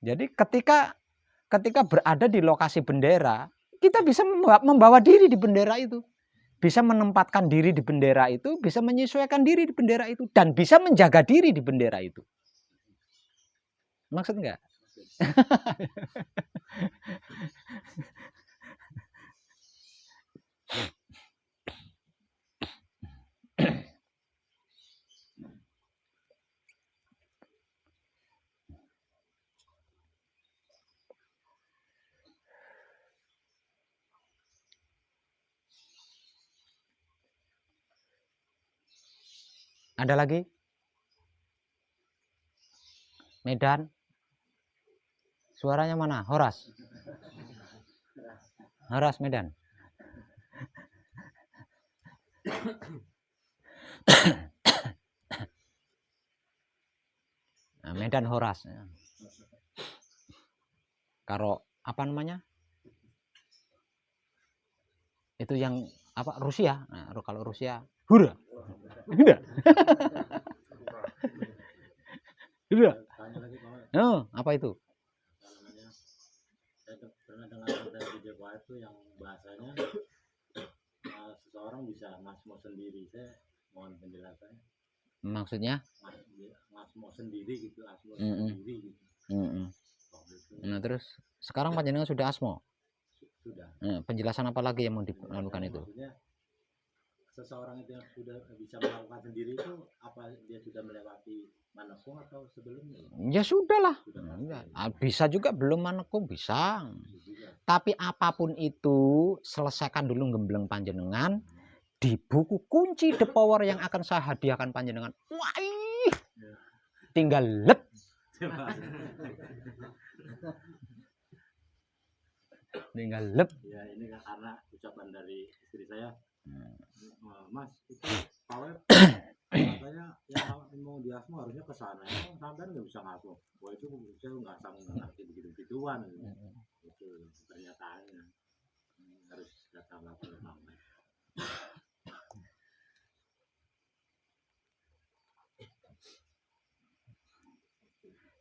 Jadi ketika berada di lokasi bendera, kita bisa membawa diri di bendera itu. Bisa menempatkan diri di bendera itu, bisa menyesuaikan diri di bendera itu. Dan bisa menjaga diri di bendera itu. Maksud enggak? Ada lagi? Medan? Suaranya mana? Horas? Horas Medan? Nah, Medan Horas. Kalau apa namanya? Itu yang apa? Rusia. Nah, kalau Rusia, hura. Hura. Hura. Oh, apa itu? Saya pernah dengar dari Jawa itu yang bahasanya seseorang bisa ngasmo sendiri. Saya mohon penjelasannya. Maksudnya? Ngasmo sendiri gitu, asmo sendiri gitu. Nah terus sekarang panjenengan sudah asmo? Sudah. Penjelasan apa lagi yang mau dilakukan itu? Maksudnya seseorang itu yang sudah bisa melakukan sendiri itu apa dia sudah melewati manekung atau sebelumnya? Ya sudahlah. Bisa juga belum manekung bisa. Tapi apapun itu selesaikan dulu gembleng panjenengan di buku kunci The Power yang akan saya hadiahkan panjenengan. Wah, tinggal lep. Tinggal lep. Ya ini karena ucapan dari istri saya. Mas, itu pawai katanya yang mau diasmu harusnya ke sana, sampai nggak bisa ngasuh. Wah itu saya nggak sama ngerti begitu-begituan. Itu pernyataannya harus datang lapor sampai.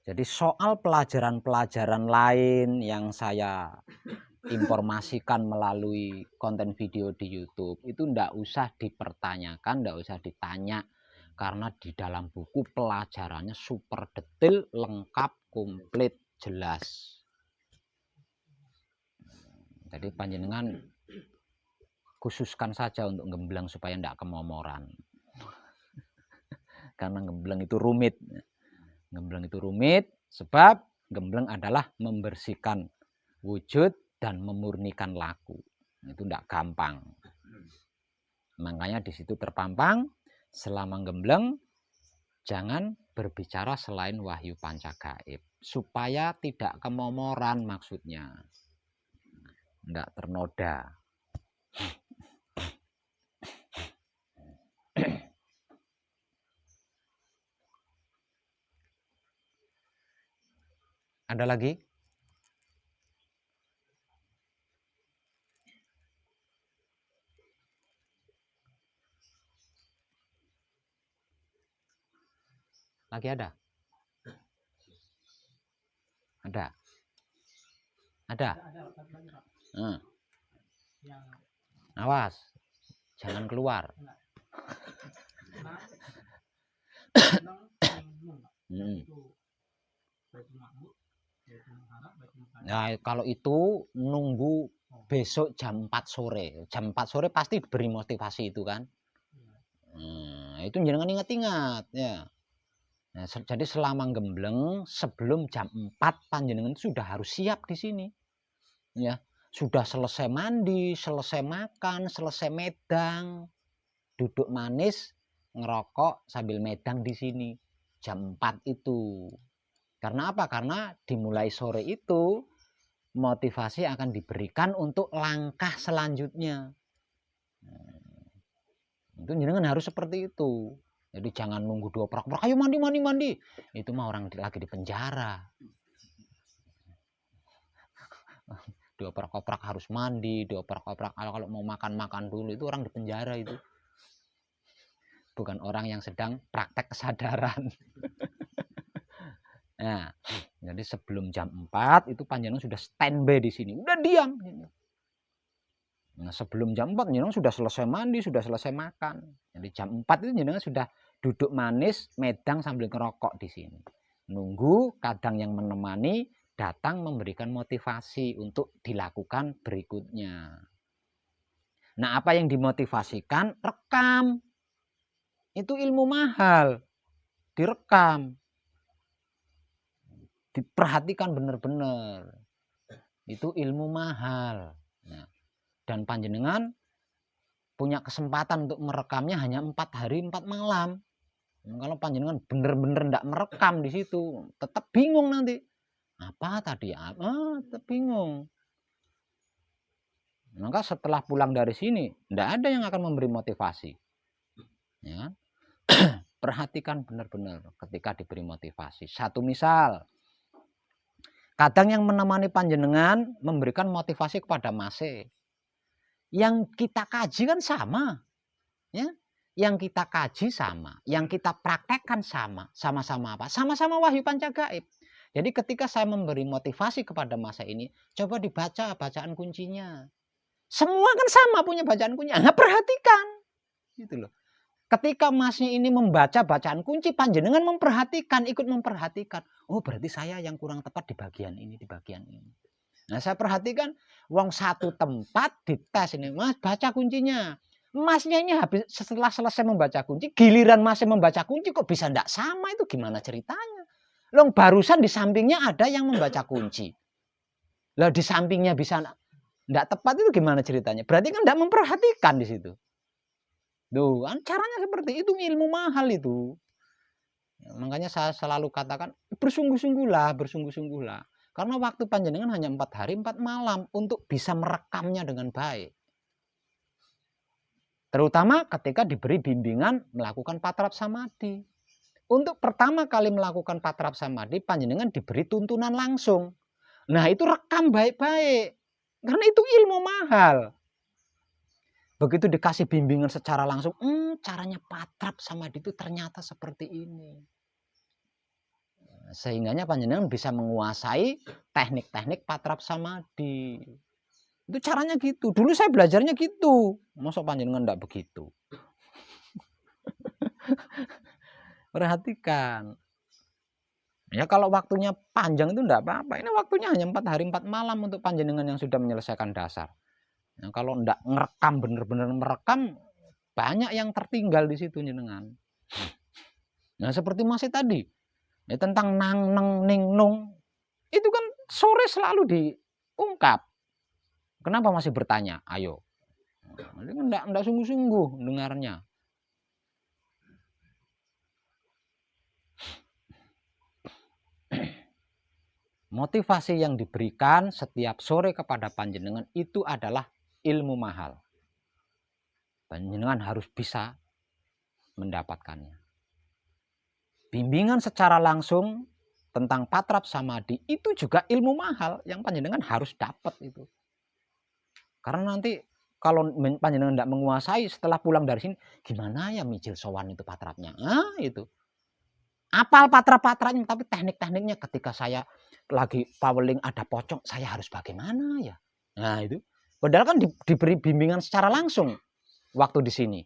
Jadi soal pelajaran-pelajaran lain yang saya informasikan melalui konten video di YouTube itu ndak usah dipertanyakan, ndak usah ditanya, karena di dalam buku pelajarannya super detail, lengkap, komplit, jelas. Jadi panjenengan khususkan saja untuk gembleng supaya ndak kemomoran. Karena gembleng itu rumit. Gembleng itu rumit sebab gembleng adalah membersihkan wujud dan memurnikan laku. Itu tidak gampang. Makanya di situ terpampang selama gembleng jangan berbicara selain wahyu pancagaib supaya tidak kemomoran, maksudnya tidak ternoda. Ada lagi? Lagi ada? Ada? Ada? Awas, jangan keluar. Nah, kalau itu nunggu besok jam 4 sore. Jam 4 sore pasti beri motivasi itu kan. Itu jangan ingat-ingat ya. Nah, jadi selama gembleng sebelum jam 4 panjenengan sudah harus siap di sini. Ya, sudah selesai mandi, selesai makan, selesai medang, duduk manis, ngerokok sambil medang di sini. Jam 4 itu. Karena apa? Karena dimulai sore itu motivasi akan diberikan untuk langkah selanjutnya. Itu jenengan harus seperti itu. Jadi jangan nunggu dioprek-oprek, ayo mandi. Itu mah orang lagi di penjara. Dioprek-oprek harus mandi, dioprek-oprek kalau mau makan dulu, itu orang di penjara itu. Bukan orang yang sedang praktek kesadaran. Nah, jadi sebelum jam 4 itu panjenengan sudah standby di sini, udah diam. Nah, sebelum jam 4 jenengan sudah selesai mandi, sudah selesai makan. Jadi jam 4 itu jenengan sudah duduk manis, medang sambil ngerokok di sini. Nunggu kadang yang menemani datang memberikan motivasi untuk dilakukan berikutnya. Nah, apa yang dimotivasikan? Rekam. Itu ilmu mahal. Direkam. Diperhatikan benar-benar. Itu ilmu mahal. Nah, dan panjenengan punya kesempatan untuk merekamnya hanya 4 hari 4 malam. Kalau panjenengan benar-benar tidak merekam di situ, tetap bingung nanti. Apa tadi? Tetap bingung. Maka setelah pulang dari sini, tidak ada yang akan memberi motivasi. Ya. Perhatikan benar-benar ketika diberi motivasi. Satu misal, kadang yang menemani panjenengan memberikan motivasi kepada Mase. Yang kita kaji kan sama. Ya. Yang kita kaji sama, yang kita praktekkan sama. Sama-sama apa? Sama-sama wahyu pancagaib. Jadi ketika saya memberi motivasi kepada Mas ini, coba dibaca bacaan kuncinya. Semua kan sama punya bacaan kuncinya. Nah, perhatikan. Gitu loh. Ketika Masnya ini membaca bacaan kunci, panjenengan memperhatikan, ikut memperhatikan. Oh, berarti saya yang kurang tepat di bagian ini, di bagian ini. Nah, saya perhatikan, wong satu tempat dites ini, Mas baca kuncinya. Masnya ini habis setelah selesai membaca kunci, giliran Masnya membaca kunci kok bisa enggak sama, itu gimana ceritanya? Long barusan di sampingnya ada yang membaca kunci. Lah di sampingnya bisa enggak tepat, itu gimana ceritanya? Berarti kan enggak memperhatikan di situ. Tuh, kan caranya seperti itu, ilmu mahal itu. Ya, makanya saya selalu katakan bersungguh-sungguhlah. Karena waktu panjenengan hanya 4 hari 4 malam untuk bisa merekamnya dengan baik. Terutama ketika diberi bimbingan melakukan patrap samadhi. Untuk pertama kali melakukan patrap samadhi, panjenengan diberi tuntunan langsung. Nah, itu rekam baik-baik. Karena itu ilmu mahal. Begitu dikasih bimbingan secara langsung, caranya patrap samadhi itu ternyata seperti ini. Sehingganya panjenengan bisa menguasai teknik-teknik patrap samadhi. Itu caranya gitu. Dulu saya belajarnya gitu. Masa panjenengan enggak begitu? Perhatikan. Ya kalau waktunya panjang itu enggak apa-apa. Ini waktunya hanya 4 hari 4 malam untuk panjenengan yang sudah menyelesaikan dasar. Nah, kalau enggak ngerekam, benar-benar merekam, banyak yang tertinggal di situ jenengan. Nah seperti masih tadi. Ya, tentang nang, neng, ning, nung. Itu kan sore selalu diungkap. Kenapa masih bertanya? Ayo. Enggak sungguh-sungguh dengarnya. Motivasi yang diberikan setiap sore kepada panjenengan itu adalah ilmu mahal. Panjenengan harus bisa mendapatkannya. Bimbingan secara langsung tentang patrap samadhi itu juga ilmu mahal yang panjenengan harus dapat itu. Karena nanti kalau panjenengan tidak menguasai setelah pulang dari sini, gimana ya mijil sowan itu patrapnya? Itu. Apal patra-patranya, tapi teknik-tekniknya ketika saya lagi paweling ada pocong, saya harus bagaimana ya? Nah itu. Padahal kan diberi bimbingan secara langsung waktu di sini.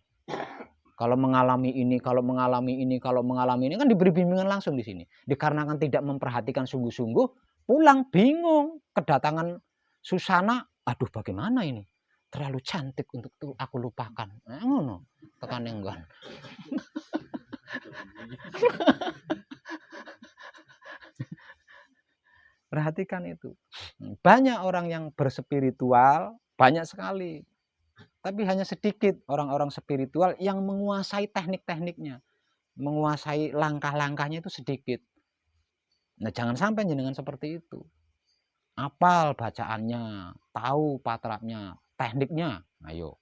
Kalau mengalami ini, kalau mengalami ini, kalau mengalami ini kan diberi bimbingan langsung di sini. Dikarenakan tidak memperhatikan sungguh-sungguh, pulang bingung, kedatangan Susana, aduh bagaimana ini? Terlalu cantik untuk tuh aku lupakan. Ngono, tekan enggan. Perhatikan itu. Banyak orang yang berspiritual, banyak sekali. Tapi hanya sedikit orang-orang spiritual yang menguasai teknik-tekniknya. Menguasai langkah-langkahnya itu sedikit. Nah jangan sampai jenengan seperti itu. Apal bacaannya, tahu patrapnya, tekniknya, ayo.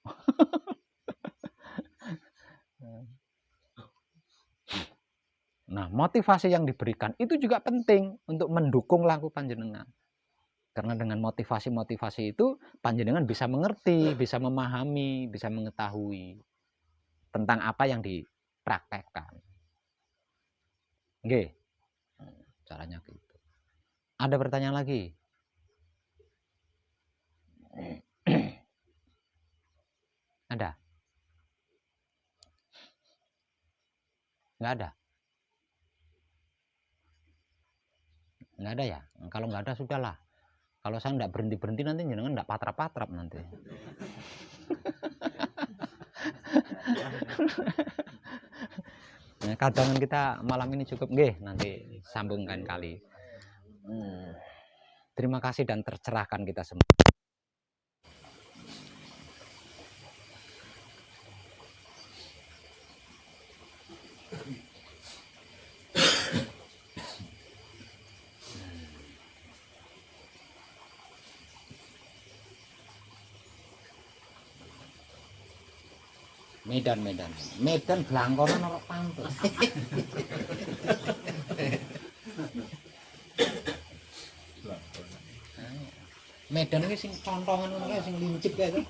Nah, motivasi yang diberikan itu juga penting untuk mendukung laku panjenengan. Karena dengan motivasi-motivasi itu panjenengan bisa mengerti, bisa memahami, bisa mengetahui tentang apa yang dipraktekkan. Oke. Caranya gitu. Ada pertanyaan lagi? Ada? Nggak ada? Nggak ada ya? Kalau nggak ada sudahlah. Kalau saya nggak berhenti-berhenti nanti jenengan nggak patrap-patrap nanti. Nah, kadangan kita malam ini cukup nggih, nanti sambungkan kali. Terima kasih dan tercerahkan kita semua. Medan Blangkono ora pantun. Medan iki sing contongan ngono kae sing lincip kae to.